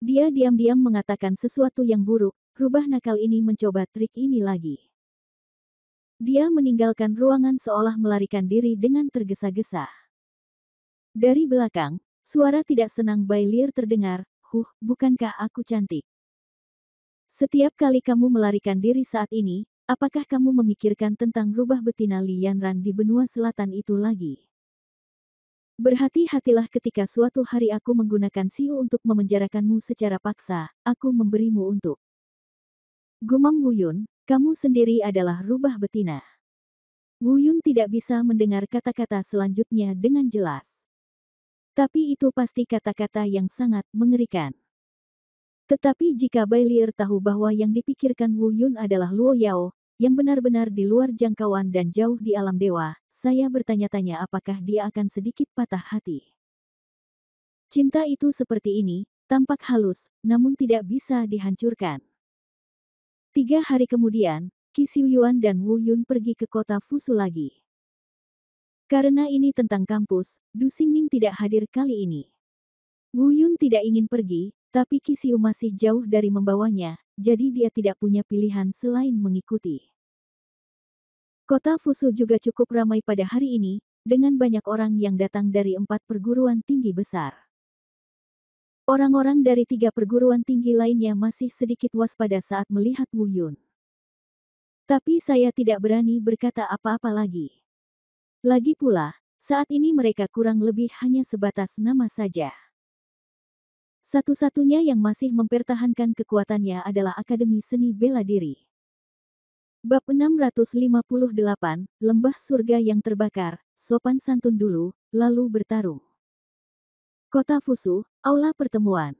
Dia diam-diam mengatakan sesuatu yang buruk, rubah nakal ini mencoba trik ini lagi. Dia meninggalkan ruangan seolah melarikan diri dengan tergesa-gesa. Dari belakang, suara tidak senang Bai Lier terdengar, bukankah aku cantik? Setiap kali kamu melarikan diri saat ini, apakah kamu memikirkan tentang rubah betina Li Yanran di benua selatan itu lagi? Berhati-hatilah ketika suatu hari aku menggunakan Siu untuk memenjarakanmu secara paksa, aku memberimu untuk. Gumam Wu Yun, kamu sendiri adalah rubah betina. Wu Yun tidak bisa mendengar kata-kata selanjutnya dengan jelas. Tapi itu pasti kata-kata yang sangat mengerikan. Tetapi jika Bai Lier tahu bahwa yang dipikirkan Wu Yun adalah Luo Yao, yang benar-benar di luar jangkauan dan jauh di alam dewa, saya bertanya-tanya apakah dia akan sedikit patah hati. Cinta itu seperti ini, tampak halus, namun tidak bisa dihancurkan. 3 hari kemudian, Qi Xiuyuan dan Wu Yun pergi ke kota Fusu lagi. Karena ini tentang kampus, Du Xingning tidak hadir kali ini. Wu Yun tidak ingin pergi, tapi Qi Xiu masih jauh dari membawanya, jadi dia tidak punya pilihan selain mengikuti. Kota Fusu juga cukup ramai pada hari ini, dengan banyak orang yang datang dari 4 perguruan tinggi besar. Orang-orang dari 3 perguruan tinggi lainnya masih sedikit waspada saat melihat Wu Yun. Tapi saya tidak berani berkata apa-apa lagi. Lagi pula, saat ini mereka kurang lebih hanya sebatas nama saja. Satu-satunya yang masih mempertahankan kekuatannya adalah Akademi Seni Bela Diri. Bab 658, Lembah Surga yang Terbakar, sopan santun dulu, lalu bertarung. Kota Fusu, aula pertemuan.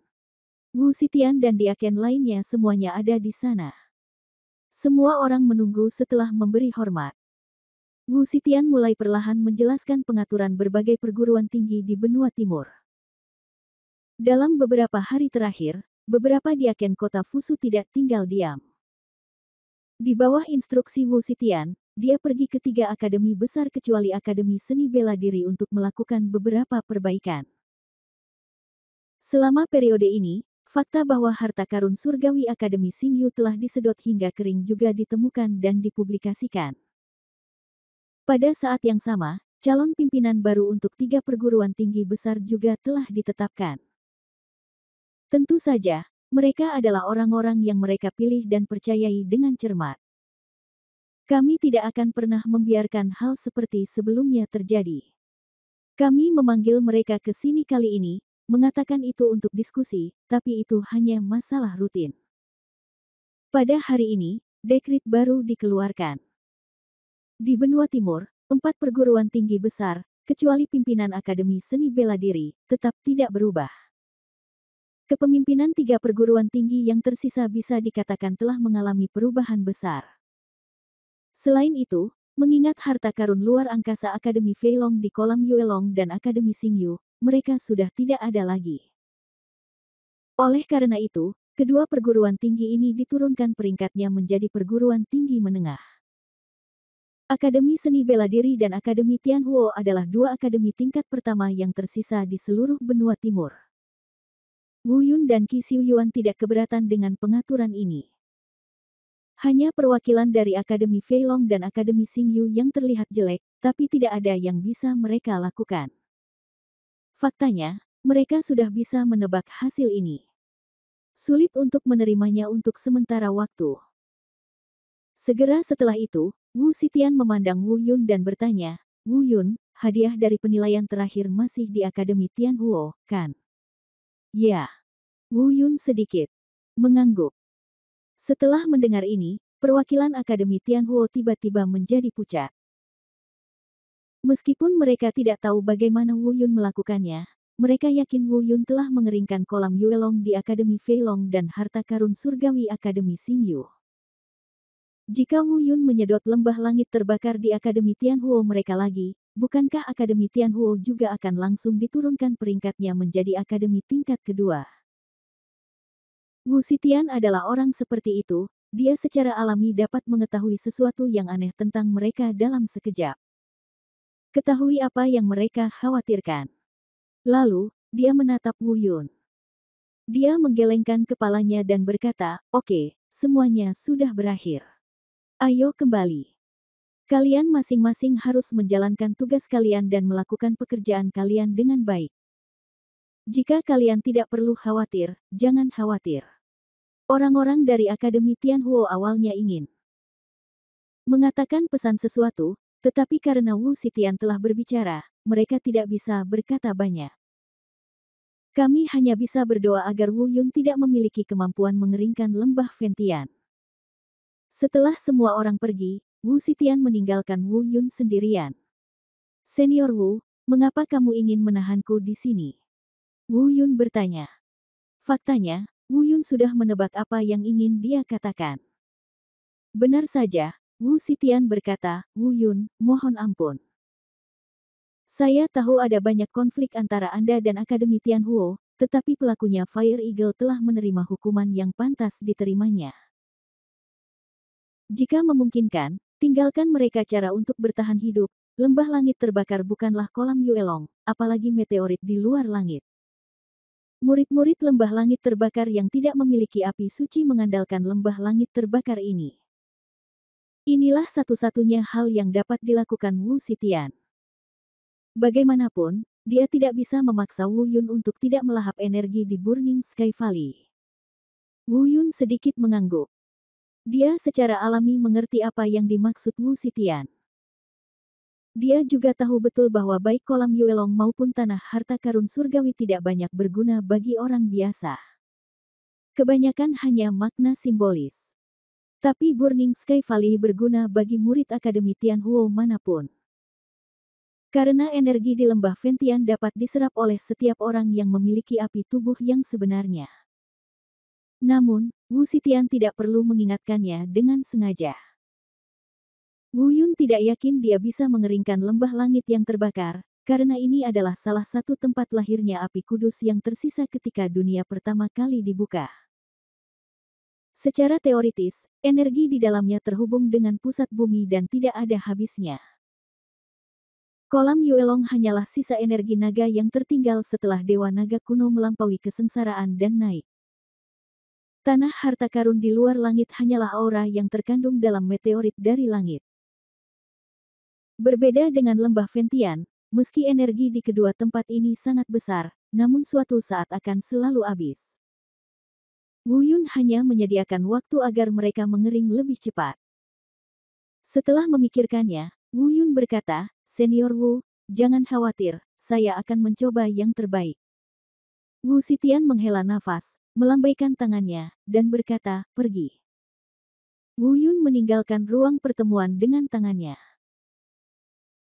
Wu Xitian dan diaken lainnya semuanya ada di sana. Semua orang menunggu setelah memberi hormat. Wu Xitian mulai perlahan menjelaskan pengaturan berbagai perguruan tinggi di benua timur. Dalam beberapa hari terakhir, beberapa diaken kota Fusu tidak tinggal diam. Di bawah instruksi Wu Xitian, dia pergi ke 3 akademi besar kecuali Akademi Seni Bela Diri untuk melakukan beberapa perbaikan. Selama periode ini, fakta bahwa harta karun surgawi Akademi Xingyu telah disedot hingga kering juga ditemukan dan dipublikasikan. Pada saat yang sama, calon pimpinan baru untuk 3 perguruan tinggi besar juga telah ditetapkan. Tentu saja, mereka adalah orang-orang yang mereka pilih dan percayai dengan cermat. Kami tidak akan pernah membiarkan hal seperti sebelumnya terjadi. Kami memanggil mereka ke sini kali ini, mengatakan itu untuk diskusi, tapi itu hanya masalah rutin. Pada hari ini, dekret baru dikeluarkan. Di benua timur, 4 perguruan tinggi besar, kecuali pimpinan Akademi Seni Bela Diri, tetap tidak berubah. Kepemimpinan 3 perguruan tinggi yang tersisa bisa dikatakan telah mengalami perubahan besar. Selain itu, mengingat harta karun luar angkasa Akademi Feilong di kolam Yuelong dan Akademi Xingyu, mereka sudah tidak ada lagi. Oleh karena itu, kedua perguruan tinggi ini diturunkan peringkatnya menjadi perguruan tinggi menengah. Akademi Seni Bela Diri dan Akademi Tianhuo adalah 2 akademi tingkat pertama yang tersisa di seluruh benua timur. Wu Yun dan Qi Xiuyuan tidak keberatan dengan pengaturan ini. Hanya perwakilan dari Akademi Feilong dan Akademi Xingyu yang terlihat jelek, tapi tidak ada yang bisa mereka lakukan. Faktanya, mereka sudah bisa menebak hasil ini. Sulit untuk menerimanya untuk sementara waktu. Segera setelah itu, Wu Xitian memandang Wu Yun dan bertanya, "Wu Yun, hadiah dari penilaian terakhir masih di Akademi Tianhuo, kan?" "Ya." Wu Yun sedikit mengangguk. Setelah mendengar ini, perwakilan Akademi Tianhuo tiba-tiba menjadi pucat. Meskipun mereka tidak tahu bagaimana Wu Yun melakukannya, mereka yakin Wu Yun telah mengeringkan kolam Yuelong di Akademi Feilong dan harta karun surgawi Akademi Xingyu. Jika Wu Yun menyedot lembah langit terbakar di Akademi Tianhuo mereka lagi, bukankah Akademi Tianhuo juga akan langsung diturunkan peringkatnya menjadi akademi tingkat kedua? Wu Xitian adalah orang seperti itu, dia secara alami dapat mengetahui sesuatu yang aneh tentang mereka dalam sekejap. Ketahui apa yang mereka khawatirkan. Lalu, dia menatap Wu Yun. Dia menggelengkan kepalanya dan berkata, "Oke, semuanya sudah berakhir. Ayo kembali. Kalian masing-masing harus menjalankan tugas kalian dan melakukan pekerjaan kalian dengan baik. Jika kalian tidak perlu khawatir, jangan khawatir." Orang-orang dari Akademi Tianhuo awalnya ingin mengatakan pesan sesuatu, tetapi karena Wu Xitian telah berbicara, mereka tidak bisa berkata banyak. Kami hanya bisa berdoa agar Wu Yun tidak memiliki kemampuan mengeringkan lembah Ventian. Setelah semua orang pergi, Wu Xitian meninggalkan Wu Yun sendirian. "Senior Wu, mengapa kamu ingin menahanku di sini?" Wu Yun bertanya. Faktanya, Wu Yun sudah menebak apa yang ingin dia katakan. "Benar saja," Wu Xitian berkata, "Wu Yun, mohon ampun. Saya tahu ada banyak konflik antara Anda dan Akademi Tianhuo, tetapi pelakunya Fire Eagle telah menerima hukuman yang pantas diterimanya. Jika memungkinkan, tinggalkan mereka cara untuk bertahan hidup. Lembah langit terbakar bukanlah kolam Yuelong, apalagi meteorit di luar langit. Murid-murid lembah langit terbakar yang tidak memiliki api suci mengandalkan lembah langit terbakar ini. Inilah satu-satunya hal yang dapat dilakukan Wu Xitian. Bagaimanapun, dia tidak bisa memaksa Wu Yun untuk tidak melahap energi di Burning Sky Valley." Wu Yun sedikit mengangguk. Dia secara alami mengerti apa yang dimaksud Wu Xitian. Dia juga tahu betul bahwa baik kolam Yuelong maupun tanah harta karun surgawi tidak banyak berguna bagi orang biasa. Kebanyakan hanya makna simbolis. Tapi Burning Sky Valley berguna bagi murid Akademi Tianhuo manapun. Karena energi di lembah Ventian dapat diserap oleh setiap orang yang memiliki api tubuh yang sebenarnya. Namun, Wu Xitian tidak perlu mengingatkannya dengan sengaja. Wu Yun tidak yakin dia bisa mengeringkan lembah langit yang terbakar, karena ini adalah salah satu tempat lahirnya api kudus yang tersisa ketika dunia pertama kali dibuka. Secara teoritis, energi di dalamnya terhubung dengan pusat bumi dan tidak ada habisnya. Kolam Yuelong hanyalah sisa energi naga yang tertinggal setelah Dewa Naga kuno melampaui kesengsaraan dan naik. Tanah harta karun di luar langit hanyalah aura yang terkandung dalam meteorit dari langit. Berbeda dengan lembah Ventian, meski energi di kedua tempat ini sangat besar, namun suatu saat akan selalu habis. Wu Yun hanya menyediakan waktu agar mereka mengering lebih cepat. Setelah memikirkannya, Wu Yun berkata, "Senior Wu, jangan khawatir, saya akan mencoba yang terbaik." Wu Xitian menghela nafas, melambaikan tangannya, dan berkata, "Pergi." Wu Yun meninggalkan ruang pertemuan dengan tangannya.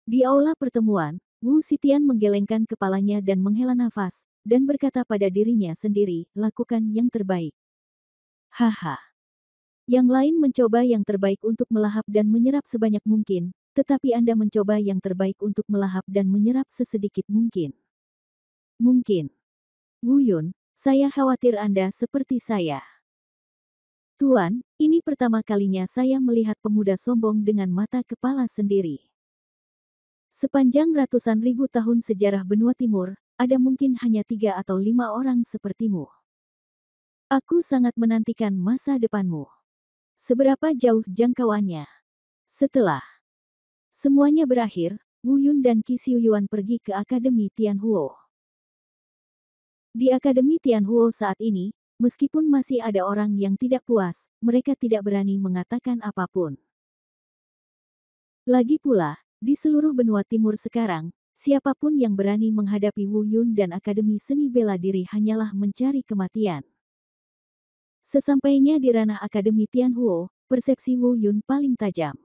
Di aula pertemuan, Wu Xitian menggelengkan kepalanya dan menghela nafas, dan berkata pada dirinya sendiri, "Lakukan yang terbaik." Haha. Yang lain mencoba yang terbaik untuk melahap dan menyerap sebanyak mungkin, tetapi Anda mencoba yang terbaik untuk melahap dan menyerap sesedikit mungkin. Mungkin. Wu Yun, saya khawatir Anda seperti saya. Tuan, ini pertama kalinya saya melihat pemuda sombong dengan mata kepala sendiri. Sepanjang ratusan ribu tahun sejarah benua timur, ada mungkin hanya 3 atau 5 orang sepertimu. Aku sangat menantikan masa depanmu. Seberapa jauh jangkauannya? Setelah semuanya berakhir, Wu Yun dan Qi Xiuyuan pergi ke Akademi Tianhuo. Di Akademi Tianhuo saat ini, meskipun masih ada orang yang tidak puas, mereka tidak berani mengatakan apapun. Lagi pula, di seluruh benua timur sekarang, siapapun yang berani menghadapi Wu Yun dan Akademi Seni Bela Diri hanyalah mencari kematian. Sesampainya di ranah Akademi Tianhuo, persepsi Wu Yun paling tajam.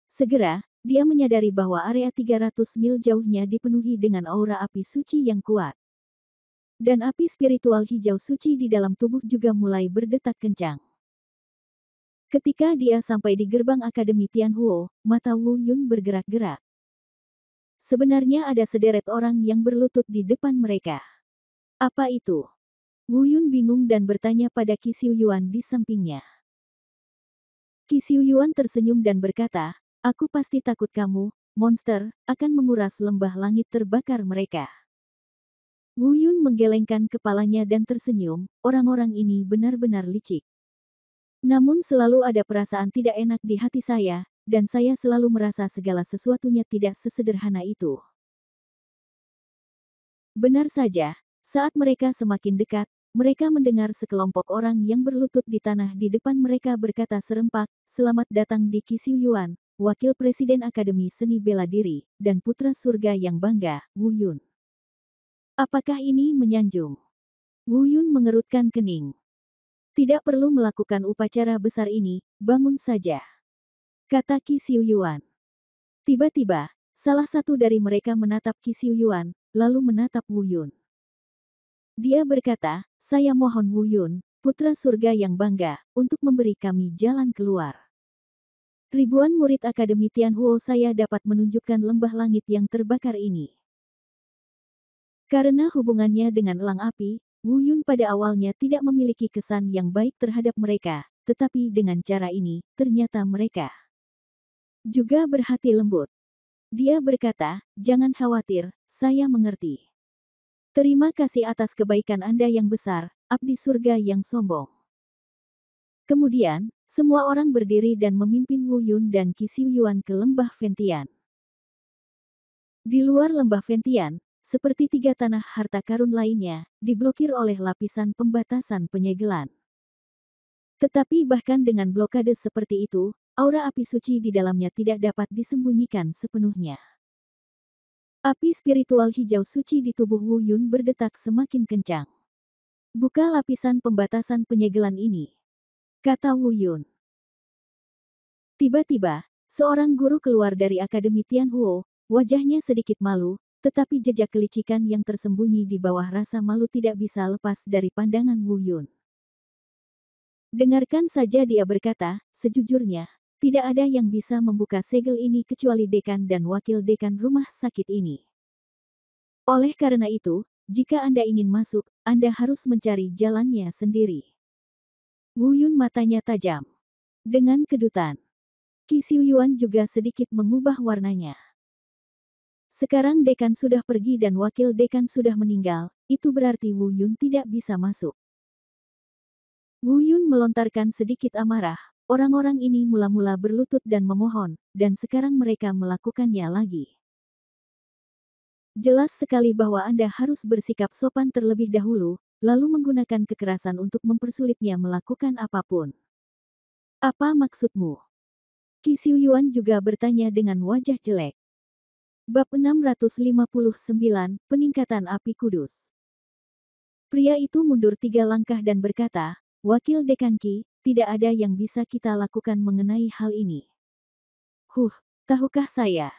Segera, dia menyadari bahwa area 300 mil jauhnya dipenuhi dengan aura api suci yang kuat. Dan api spiritual hijau suci di dalam tubuh juga mulai berdetak kencang. Ketika dia sampai di gerbang Akademi Tianhuo, mata Wu Yun bergerak-gerak. Sebenarnya ada sederet orang yang berlutut di depan mereka. Apa itu? Wu Yun bingung dan bertanya pada Qi Xiuyuan di sampingnya. Qi Xiuyuan tersenyum dan berkata, "Aku pasti takut kamu, monster, akan menguras lembah langit terbakar mereka." Wu Yun menggelengkan kepalanya dan tersenyum, orang-orang ini benar-benar licik. Namun selalu ada perasaan tidak enak di hati saya, dan saya selalu merasa segala sesuatunya tidak sesederhana itu. Benar saja, saat mereka semakin dekat, mereka mendengar sekelompok orang yang berlutut di tanah di depan mereka berkata serempak, "Selamat datang di Qi Xiuyuan, Wakil Presiden Akademi Seni Bela Diri, dan Putra Surga yang bangga, Wu Yun." Apakah ini menyanjung? Wu Yun mengerutkan kening. Tidak perlu melakukan upacara besar ini, bangun saja, kata Qi Xiuyuan. Tiba-tiba, salah satu dari mereka menatap Qi Xiuyuan, lalu menatap Wu Yun. Dia berkata, "Saya mohon Wu Yun, putra surga yang bangga, untuk memberi kami jalan keluar. Ribuan murid Akademi Tianhuo saya dapat menunjukkan lembah langit yang terbakar ini." Karena hubungannya dengan elang api, Wu Yun pada awalnya tidak memiliki kesan yang baik terhadap mereka, tetapi dengan cara ini, ternyata mereka juga berhati lembut. Dia berkata, "Jangan khawatir, saya mengerti. Terima kasih atas kebaikan Anda yang besar, abdi surga yang sombong." Kemudian, semua orang berdiri dan memimpin Wu Yun dan Qi Xiuyuan ke lembah Ventian. Di luar lembah Ventian, seperti 3 tanah harta karun lainnya, diblokir oleh lapisan pembatasan penyegelan. Tetapi bahkan dengan blokade seperti itu, aura api suci di dalamnya tidak dapat disembunyikan sepenuhnya. Api spiritual hijau suci di tubuh Wu Yun berdetak semakin kencang. "Buka lapisan pembatasan penyegelan ini," kata Wu Yun. Tiba-tiba, seorang guru keluar dari Akademi Tianhuo, wajahnya sedikit malu, tetapi jejak kelicikan yang tersembunyi di bawah rasa malu tidak bisa lepas dari pandangan Wu Yun. Dengarkan saja, dia berkata, "Sejujurnya, Tidak ada yang bisa membuka segel ini kecuali dekan dan wakil dekan rumah sakit ini. Oleh karena itu, jika Anda ingin masuk, Anda harus mencari jalannya sendiri. Wu Yun matanya tajam. Dengan kedutan, Qi Xiuyuan juga sedikit mengubah warnanya. Sekarang dekan sudah pergi dan wakil dekan sudah meninggal, itu berarti Wu Yun tidak bisa masuk. Wu Yun melontarkan sedikit amarah. Orang-orang ini mula-mula berlutut dan memohon, dan sekarang mereka melakukannya lagi. Jelas sekali bahwa Anda harus bersikap sopan terlebih dahulu, lalu menggunakan kekerasan untuk mempersulitnya melakukan apapun. Apa maksudmu? Qi Xiuyuan juga bertanya dengan wajah jelek. Bab 659, Peningkatan Api Kudus. Pria itu mundur 3 langkah dan berkata, Wakil Dekan Qi, tidak ada yang bisa kita lakukan mengenai hal ini. Tahukah saya?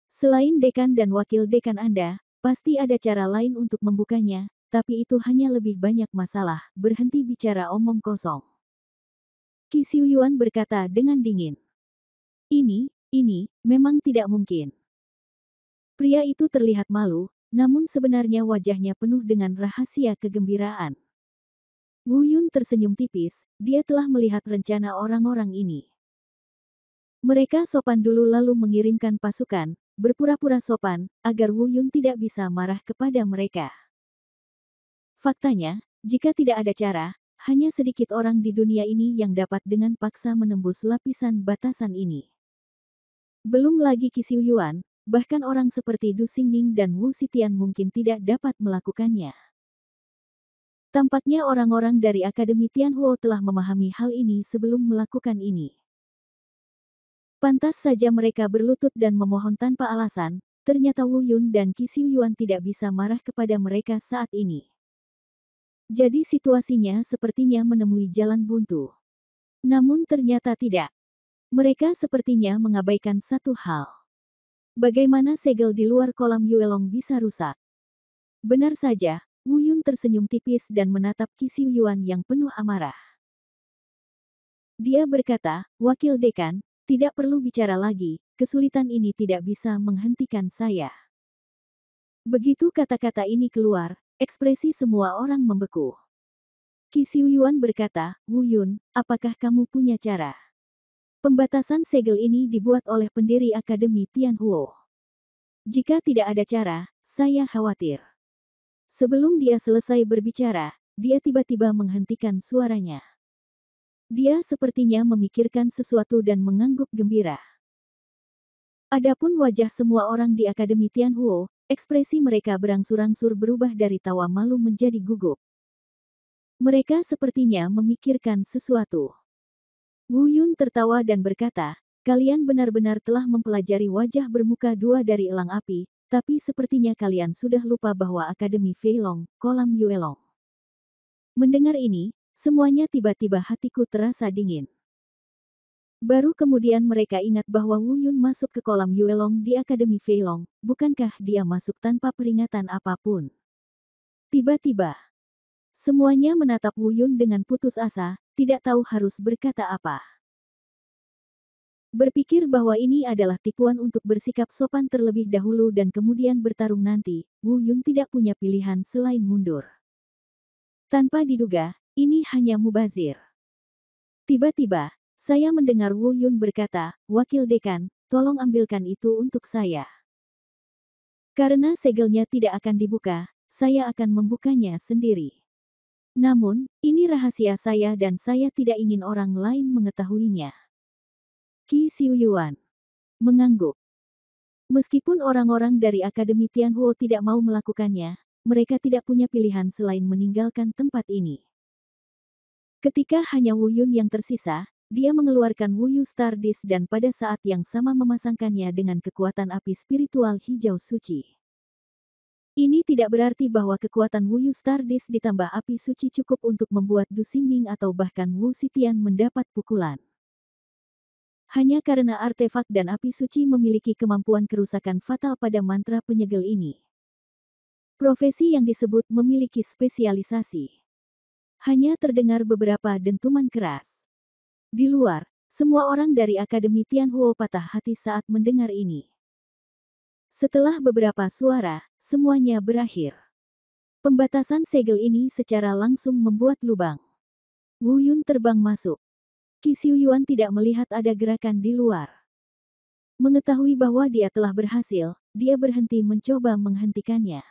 Selain dekan dan wakil dekan Anda, pasti ada cara lain untuk membukanya, tapi itu hanya lebih banyak masalah, berhenti bicara omong kosong. Qi Xiuyuan berkata dengan dingin. Ini, memang tidak mungkin. Pria itu terlihat malu, namun sebenarnya wajahnya penuh dengan rahasia kegembiraan. Wu Yun tersenyum tipis, dia telah melihat rencana orang-orang ini. Mereka sopan dulu lalu mengirimkan pasukan, berpura-pura sopan, agar Wu Yun tidak bisa marah kepada mereka. Faktanya, jika tidak ada cara, hanya sedikit orang di dunia ini yang dapat dengan paksa menembus lapisan batasan ini. Belum lagi Qi Xiuyuan, bahkan orang seperti Du Xingning dan Wu Xitian mungkin tidak dapat melakukannya. Tampaknya orang-orang dari Akademi Tianhuo telah memahami hal ini sebelum melakukan ini. Pantas saja mereka berlutut dan memohon tanpa alasan, ternyata Wu Yun dan Qi Xiuyuan tidak bisa marah kepada mereka saat ini. Jadi situasinya sepertinya menemui jalan buntu. Namun ternyata tidak. Mereka sepertinya mengabaikan satu hal. Bagaimana segel di luar kolam Yuelong bisa rusak? Benar saja, Wu Yun tersenyum tipis dan menatap Qi Xiuyuan yang penuh amarah. Dia berkata, Wakil Dekan, tidak perlu bicara lagi, kesulitan ini tidak bisa menghentikan saya. Begitu kata-kata ini keluar, ekspresi semua orang membeku. Qi Xiuyuan berkata, Wu Yun, apakah kamu punya cara? Pembatasan segel ini dibuat oleh pendiri Akademi Tianhuo. Jika tidak ada cara, saya khawatir. Sebelum dia selesai berbicara, dia tiba-tiba menghentikan suaranya. Dia sepertinya memikirkan sesuatu dan mengangguk gembira. Adapun wajah semua orang di Akademi Tianhuo, ekspresi mereka berangsur-angsur berubah dari tawa malu menjadi gugup. Mereka sepertinya memikirkan sesuatu. Wu Yun tertawa dan berkata, kalian benar-benar telah mempelajari wajah bermuka dua dari elang api, tapi sepertinya kalian sudah lupa bahwa Akademi Feilong, kolam Yuelong. Mendengar ini, semuanya tiba-tiba hatiku terasa dingin. Baru kemudian mereka ingat bahwa Wu Yun masuk ke kolam Yuelong di Akademi Feilong, bukankah dia masuk tanpa peringatan apapun? Tiba-tiba, semuanya menatap Wu Yun dengan putus asa, tidak tahu harus berkata apa. Berpikir bahwa ini adalah tipuan untuk bersikap sopan terlebih dahulu dan kemudian bertarung nanti, Wu Yun tidak punya pilihan selain mundur. Tanpa diduga, ini hanya mubazir. Tiba-tiba, saya mendengar Wu Yun berkata, Wakil Dekan, tolong ambilkan itu untuk saya. Karena segelnya tidak akan dibuka, saya akan membukanya sendiri. Namun, ini rahasia saya dan saya tidak ingin orang lain mengetahuinya. Qi Xiuyuan mengangguk. Meskipun orang-orang dari Akademi Tianhuo tidak mau melakukannya, mereka tidak punya pilihan selain meninggalkan tempat ini. Ketika hanya Wu Yun yang tersisa, dia mengeluarkan Wu Yu Star Disk dan pada saat yang sama memasangkannya dengan kekuatan api spiritual hijau suci. Ini tidak berarti bahwa kekuatan Wu Yu Star Disk ditambah api suci cukup untuk membuat Du Xingning atau bahkan Wu Xitian mendapat pukulan. Hanya karena artefak dan api suci memiliki kemampuan kerusakan fatal pada mantra penyegel ini. Profesi yang disebut memiliki spesialisasi. Hanya terdengar beberapa dentuman keras. Di luar, Semua orang dari Akademi Tianhuo patah hati saat mendengar ini. Setelah beberapa suara, semuanya berakhir. Pembatasan segel ini secara langsung membuat lubang. Wu Yun terbang masuk. Qi Xiuyuan tidak melihat ada gerakan di luar. Mengetahui bahwa dia telah berhasil, dia berhenti mencoba menghentikannya.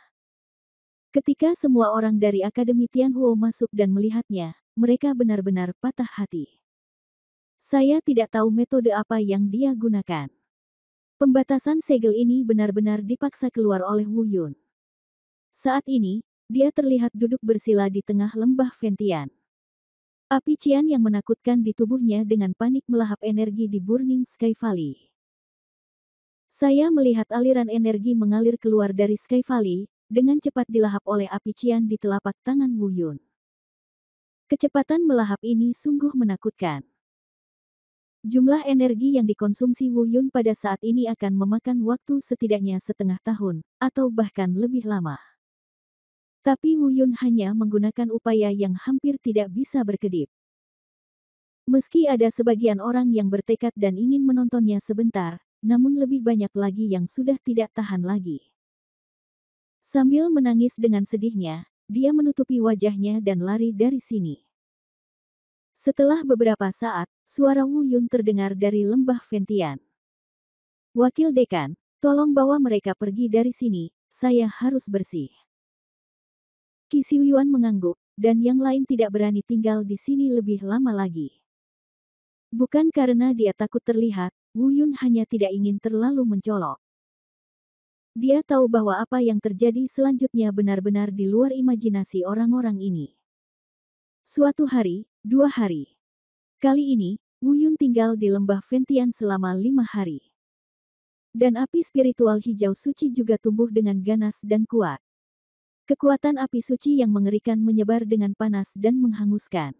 Ketika semua orang dari Akademi Tianhuo masuk dan melihatnya, mereka benar-benar patah hati. Saya tidak tahu metode apa yang dia gunakan. Pembatasan segel ini benar-benar dipaksa keluar oleh Wu Yun. Saat ini, dia terlihat duduk bersila di tengah lembah Ventian. Api cian yang menakutkan di tubuhnya dengan panik melahap energi di Burning Sky Valley. Saya melihat aliran energi mengalir keluar dari Sky Valley, dengan cepat dilahap oleh api cian di telapak tangan Wu Yun. Kecepatan melahap ini sungguh menakutkan. Jumlah energi yang dikonsumsi Wu Yun pada saat ini akan memakan waktu setidaknya setengah tahun, atau bahkan lebih lama. Tapi Wu Yun hanya menggunakan upaya yang hampir tidak bisa berkedip. Meski ada sebagian orang yang bertekad dan ingin menontonnya sebentar, namun lebih banyak lagi yang sudah tidak tahan lagi. Sambil menangis dengan sedihnya, dia menutupi wajahnya dan lari dari sini. Setelah beberapa saat, suara Wu Yun terdengar dari lembah Ventian. Wakil dekan, tolong bawa mereka pergi dari sini, saya harus bersih. Qi Xiuyuan mengangguk, dan yang lain tidak berani tinggal di sini lebih lama lagi. Bukan karena dia takut terlihat, Wu Yun hanya tidak ingin terlalu mencolok. Dia tahu bahwa apa yang terjadi selanjutnya benar-benar di luar imajinasi orang-orang ini. Suatu hari, 2 hari. Kali ini, Wu Yun tinggal di lembah Ventian selama 5 hari. Dan api spiritual hijau suci juga tumbuh dengan ganas dan kuat. Kekuatan api suci yang mengerikan menyebar dengan panas dan menghanguskan.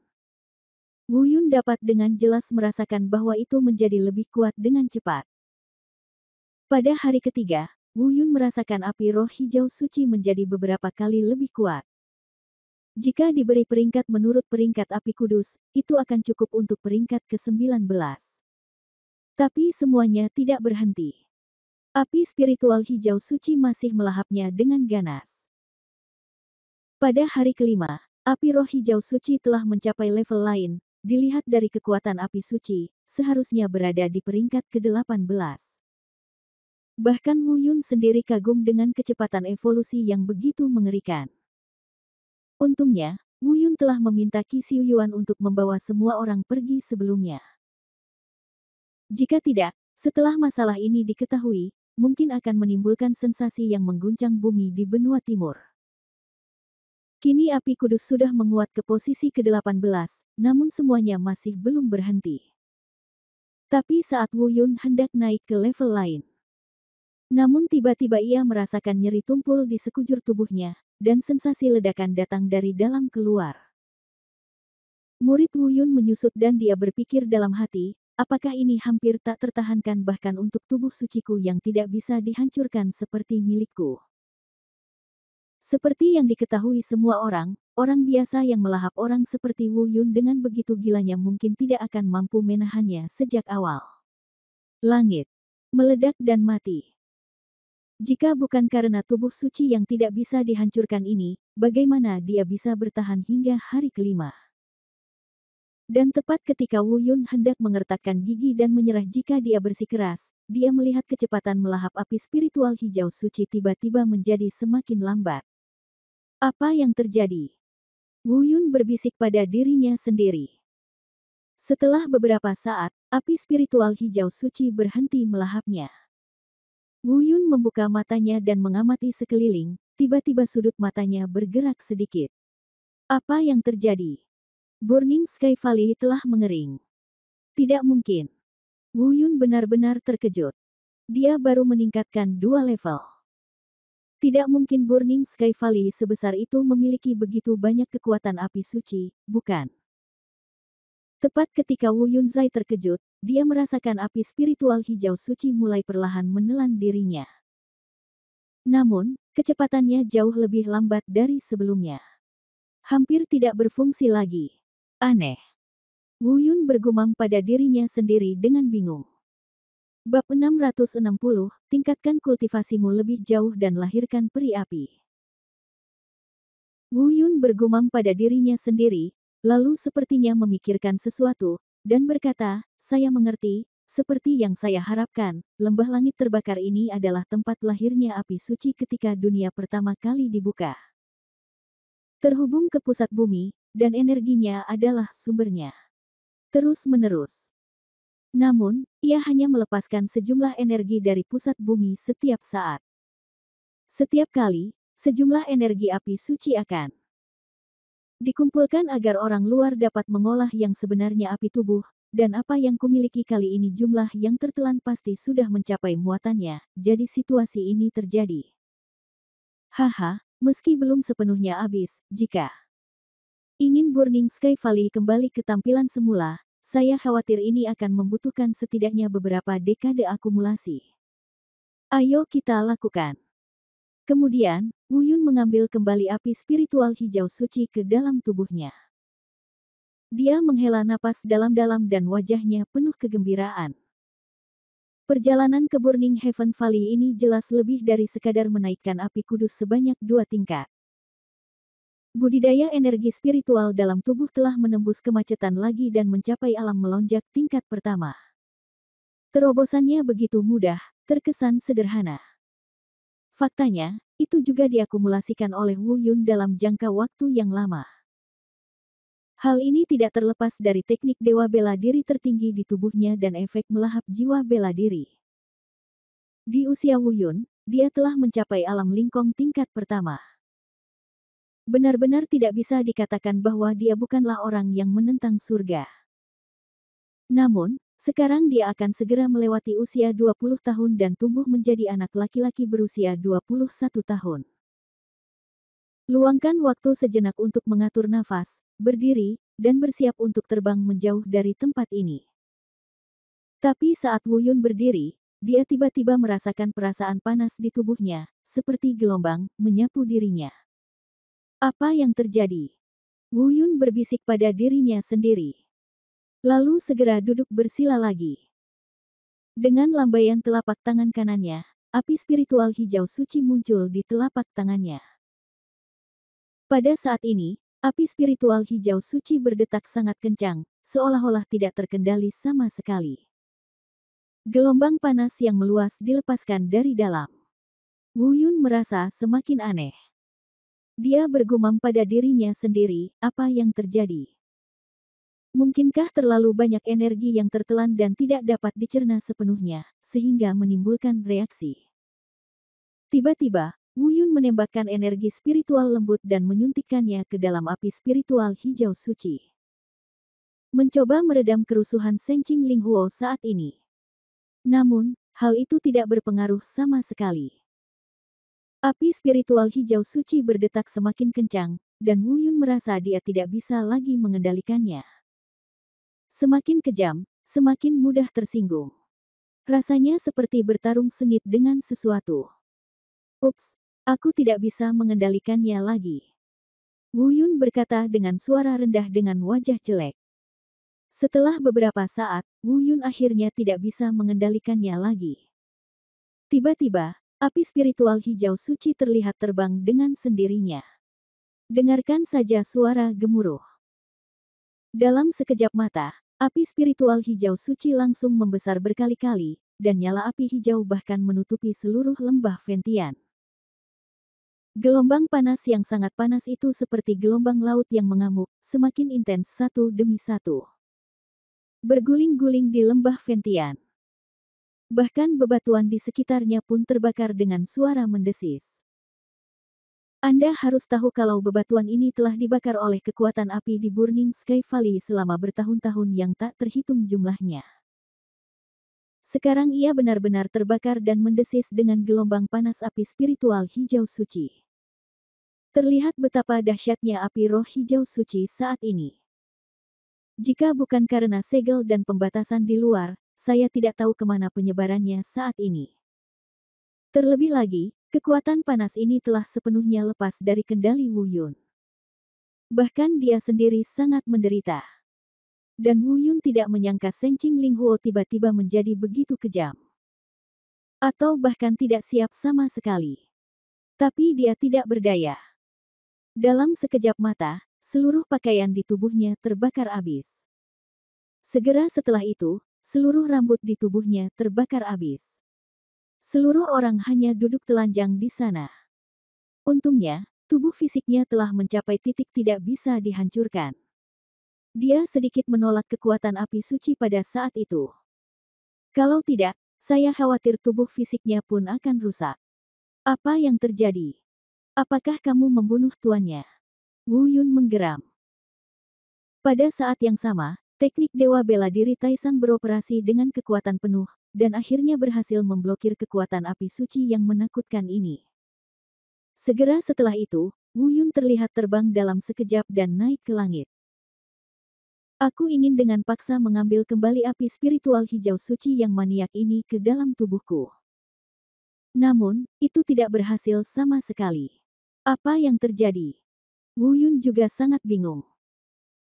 Wu Yun dapat dengan jelas merasakan bahwa itu menjadi lebih kuat dengan cepat. Pada hari ketiga, Wu Yun merasakan api roh hijau suci menjadi beberapa kali lebih kuat. Jika diberi peringkat menurut peringkat api kudus, itu akan cukup untuk peringkat ke-19. Tapi semuanya tidak berhenti. Api spiritual hijau suci masih melahapnya dengan ganas. Pada hari kelima, api roh hijau suci telah mencapai level lain, dilihat dari kekuatan api suci, seharusnya berada di peringkat ke-18. Bahkan Wu Yun sendiri kagum dengan kecepatan evolusi yang begitu mengerikan. Untungnya, Wu Yun telah meminta Qi Xiuyuan untuk membawa semua orang pergi sebelumnya. Jika tidak, setelah masalah ini diketahui, mungkin akan menimbulkan sensasi yang mengguncang bumi di benua timur. Kini api kudus sudah menguat ke posisi ke-18, namun semuanya masih belum berhenti. Tapi saat Wu Yun hendak naik ke level lain. Namun tiba-tiba ia merasakan nyeri tumpul di sekujur tubuhnya, dan sensasi ledakan datang dari dalam keluar. Murid Wu Yun menyusut dan dia berpikir dalam hati, apakah ini hampir tak tertahankan bahkan untuk tubuh suciku yang tidak bisa dihancurkan seperti milikku. Seperti yang diketahui semua orang, orang biasa yang melahap orang seperti Wu Yun dengan begitu gilanya mungkin tidak akan mampu menahannya sejak awal. Langit meledak dan mati. Jika bukan karena tubuh suci yang tidak bisa dihancurkan ini, bagaimana dia bisa bertahan hingga hari kelima? Dan tepat ketika Wu Yun hendak mengertakkan gigi dan menyerah jika dia bersikeras, dia melihat kecepatan melahap api spiritual hijau suci tiba-tiba menjadi semakin lambat. Apa yang terjadi? Wu Yun berbisik pada dirinya sendiri. Setelah beberapa saat, api spiritual hijau suci berhenti melahapnya. Wu Yun membuka matanya dan mengamati sekeliling, tiba-tiba sudut matanya bergerak sedikit. Apa yang terjadi? Burning Sky Valley telah mengering. Tidak mungkin. Wu Yun benar-benar terkejut. Dia baru meningkatkan 2 level. Tidak mungkin Burning Sky Valley sebesar itu memiliki begitu banyak kekuatan api suci, bukan? Tepat ketika Wu Yunzai terkejut, dia merasakan api spiritual hijau suci mulai perlahan menelan dirinya. Namun, kecepatannya jauh lebih lambat dari sebelumnya. Hampir tidak berfungsi lagi. Aneh. Wu Yun bergumam pada dirinya sendiri dengan bingung. Bab 660, tingkatkan kultivasimu lebih jauh dan lahirkan peri api. Wu Yun bergumam pada dirinya sendiri, lalu sepertinya memikirkan sesuatu, dan berkata, saya mengerti, seperti yang saya harapkan, lembah langit terbakar ini adalah tempat lahirnya api suci ketika dunia pertama kali dibuka. Terhubung ke pusat bumi, dan energinya adalah sumbernya. Terus-menerus. Namun, ia hanya melepaskan sejumlah energi dari pusat bumi setiap saat. Setiap kali, sejumlah energi api suci akan dikumpulkan agar orang luar dapat mengolah yang sebenarnya api tubuh, dan apa yang kumiliki kali ini jumlah yang tertelan pasti sudah mencapai muatannya, jadi situasi ini terjadi. Haha, meski belum sepenuhnya habis, jika ingin Burning Sky Valley kembali ke tampilan semula, saya khawatir ini akan membutuhkan setidaknya beberapa dekade akumulasi. Ayo kita lakukan. Kemudian, Wu Yun mengambil kembali api spiritual hijau suci ke dalam tubuhnya. Dia menghela napas dalam-dalam dan wajahnya penuh kegembiraan. Perjalanan ke Burning Heaven Valley ini jelas lebih dari sekadar menaikkan api kudus sebanyak 2 tingkat. Budidaya energi spiritual dalam tubuh telah menembus kemacetan lagi dan mencapai alam melonjak tingkat pertama. Terobosannya begitu mudah, terkesan sederhana. Faktanya, itu juga diakumulasikan oleh Wu Yun dalam jangka waktu yang lama. Hal ini tidak terlepas dari teknik dewa bela diri tertinggi di tubuhnya dan efek melahap jiwa bela diri. Di usia Wu Yun, dia telah mencapai alam lingkong tingkat pertama. Benar-benar tidak bisa dikatakan bahwa dia bukanlah orang yang menentang surga. Namun, sekarang dia akan segera melewati usia 20 tahun dan tumbuh menjadi anak laki-laki berusia 21 tahun. Luangkan waktu sejenak untuk mengatur nafas, berdiri, dan bersiap untuk terbang menjauh dari tempat ini. Tapi saat Wu Yun berdiri, dia tiba-tiba merasakan perasaan panas di tubuhnya, seperti gelombang, menyapu dirinya. Apa yang terjadi? Wu Yun berbisik pada dirinya sendiri. Lalu segera duduk bersila lagi. Dengan lambaian telapak tangan kanannya, api spiritual hijau suci muncul di telapak tangannya. Pada saat ini, api spiritual hijau suci berdetak sangat kencang, seolah-olah tidak terkendali sama sekali. Gelombang panas yang meluas dilepaskan dari dalam. Wu Yun merasa semakin aneh. Dia bergumam pada dirinya sendiri, apa yang terjadi? Mungkinkah terlalu banyak energi yang tertelan dan tidak dapat dicerna sepenuhnya, sehingga menimbulkan reaksi? Tiba-tiba, Wu Yun menembakkan energi spiritual lembut dan menyuntikkannya ke dalam api spiritual hijau suci. Mencoba meredam kerusuhan Seng Qing Ling Huo saat ini. Namun, hal itu tidak berpengaruh sama sekali. Api spiritual hijau suci berdetak semakin kencang, dan Wu Yun merasa dia tidak bisa lagi mengendalikannya. Semakin kejam, semakin mudah tersinggung. Rasanya seperti bertarung sengit dengan sesuatu. Ups, aku tidak bisa mengendalikannya lagi. Wu Yun berkata dengan suara rendah dengan wajah jelek. Setelah beberapa saat, Wu Yun akhirnya tidak bisa mengendalikannya lagi. Tiba-tiba, api spiritual hijau suci terlihat terbang dengan sendirinya. Dengarkan saja suara gemuruh. Dalam sekejap mata, api spiritual hijau suci langsung membesar berkali-kali, dan nyala api hijau bahkan menutupi seluruh lembah Ventian. Gelombang panas yang sangat panas itu seperti gelombang laut yang mengamuk, semakin intens satu demi satu. Berguling-guling di lembah Ventian. Bahkan bebatuan di sekitarnya pun terbakar dengan suara mendesis. Anda harus tahu kalau bebatuan ini telah dibakar oleh kekuatan api di Burning Sky Valley selama bertahun-tahun yang tak terhitung jumlahnya. Sekarang ia benar-benar terbakar dan mendesis dengan gelombang panas api spiritual hijau suci. Terlihat betapa dahsyatnya api roh hijau suci saat ini. Jika bukan karena segel dan pembatasan di luar, saya tidak tahu kemana penyebarannya saat ini. Terlebih lagi, kekuatan panas ini telah sepenuhnya lepas dari kendali Wu Yun. Bahkan dia sendiri sangat menderita. Dan Wu Yun tidak menyangka Seng Qing Linghuo tiba-tiba menjadi begitu kejam. Atau bahkan tidak siap sama sekali. Tapi dia tidak berdaya. Dalam sekejap mata, seluruh pakaian di tubuhnya terbakar habis. Segera setelah itu, seluruh rambut di tubuhnya terbakar habis. Seluruh orang hanya duduk telanjang di sana. Untungnya, tubuh fisiknya telah mencapai titik tidak bisa dihancurkan. Dia sedikit menolak kekuatan api suci pada saat itu. Kalau tidak, saya khawatir tubuh fisiknya pun akan rusak. Apa yang terjadi? Apakah kamu membunuh tuannya? Wu Yun menggeram. Pada saat yang sama, teknik Dewa Bela Diri Taisang beroperasi dengan kekuatan penuh, dan akhirnya berhasil memblokir kekuatan api suci yang menakutkan ini. Segera setelah itu, Wu Yun terlihat terbang dalam sekejap dan naik ke langit. Aku ingin dengan paksa mengambil kembali api spiritual hijau suci yang maniak ini ke dalam tubuhku. Namun, itu tidak berhasil sama sekali. Apa yang terjadi? Wu Yun juga sangat bingung.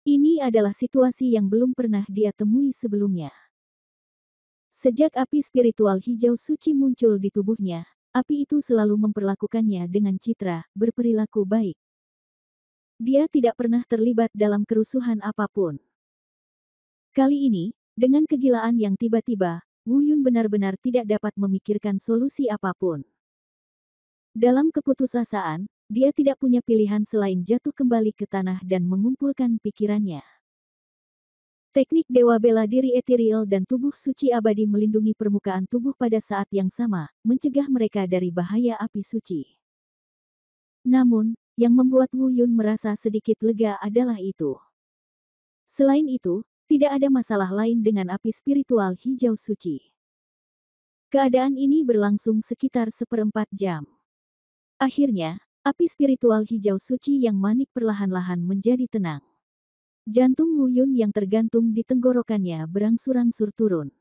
Ini adalah situasi yang belum pernah dia temui sebelumnya. Sejak api spiritual hijau suci muncul di tubuhnya, api itu selalu memperlakukannya dengan citra, berperilaku baik. Dia tidak pernah terlibat dalam kerusuhan apapun. Kali ini, dengan kegilaan yang tiba-tiba, Wu Yun benar-benar tidak dapat memikirkan solusi apapun. Dalam keputusasaan, dia tidak punya pilihan selain jatuh kembali ke tanah dan mengumpulkan pikirannya. Teknik Dewa Bela Diri Ethereal dan tubuh suci abadi melindungi permukaan tubuh pada saat yang sama, mencegah mereka dari bahaya api suci. Namun, yang membuat Wu Yun merasa sedikit lega adalah itu. Selain itu, tidak ada masalah lain dengan api spiritual hijau suci. Keadaan ini berlangsung sekitar 1/4 jam. Akhirnya, api spiritual hijau suci yang manik perlahan-lahan menjadi tenang. Jantung Wu Yun yang tergantung di tenggorokannya berangsur-angsur turun.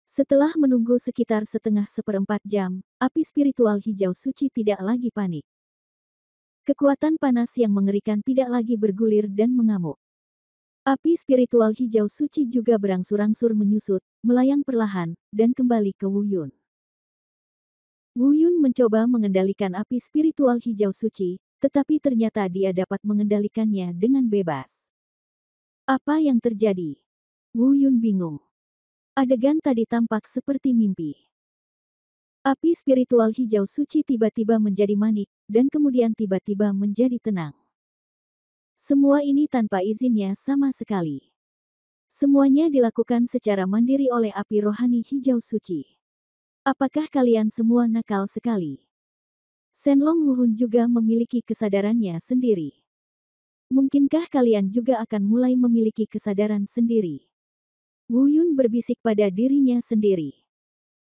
Setelah menunggu sekitar 1/2 jam, api spiritual hijau suci tidak lagi panik. Kekuatan panas yang mengerikan tidak lagi bergulir dan mengamuk. Api spiritual hijau suci juga berangsur-angsur menyusut, melayang perlahan, dan kembali ke Wu Yun. Wu Yun mencoba mengendalikan api spiritual hijau suci, tetapi ternyata dia dapat mengendalikannya dengan bebas. Apa yang terjadi? Wu Yun bingung. Adegan tadi tampak seperti mimpi. Api spiritual hijau suci tiba-tiba menjadi manik, dan kemudian tiba-tiba menjadi tenang. Semua ini tanpa izinnya sama sekali. Semuanya dilakukan secara mandiri oleh api rohani hijau suci. Apakah kalian semua nakal sekali? Shenlong Wuhun juga memiliki kesadarannya sendiri. Mungkinkah kalian juga akan mulai memiliki kesadaran sendiri? Wu Yun berbisik pada dirinya sendiri.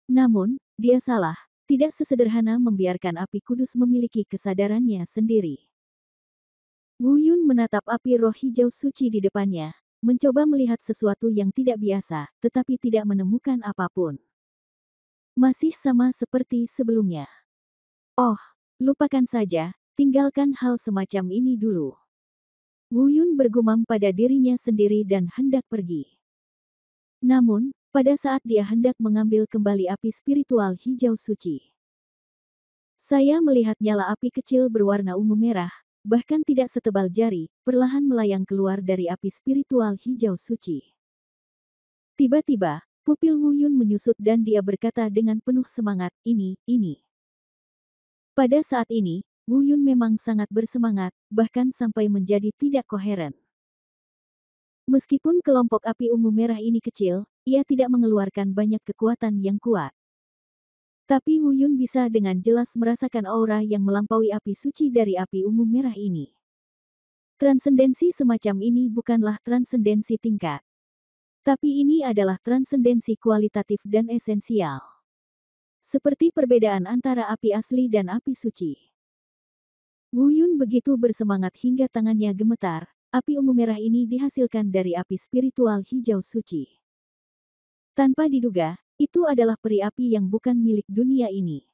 Namun, dia salah, tidak sesederhana membiarkan api kudus memiliki kesadarannya sendiri. Wu Yun menatap api roh hijau suci di depannya, mencoba melihat sesuatu yang tidak biasa, tetapi tidak menemukan apapun. Masih sama seperti sebelumnya. Oh, lupakan saja, tinggalkan hal semacam ini dulu. Wu Yun bergumam pada dirinya sendiri dan hendak pergi. Namun, pada saat dia hendak mengambil kembali api spiritual hijau suci, saya melihat nyala api kecil berwarna ungu merah, bahkan tidak setebal jari, perlahan melayang keluar dari api spiritual hijau suci. Tiba-tiba, pupil Wu Yun menyusut dan dia berkata dengan penuh semangat, ini. Pada saat ini, Wu Yun memang sangat bersemangat, bahkan sampai menjadi tidak koheren. Meskipun kelompok api ungu merah ini kecil, ia tidak mengeluarkan banyak kekuatan yang kuat. Tapi Wu Yun bisa dengan jelas merasakan aura yang melampaui api suci dari api ungu merah ini. Transendensi semacam ini bukanlah transendensi tingkat. Tapi ini adalah transendensi kualitatif dan esensial. Seperti perbedaan antara api asli dan api suci. Wu Yun begitu bersemangat hingga tangannya gemetar, api ungu merah ini dihasilkan dari api spiritual hijau suci. Tanpa diduga, itu adalah peri api yang bukan milik dunia ini.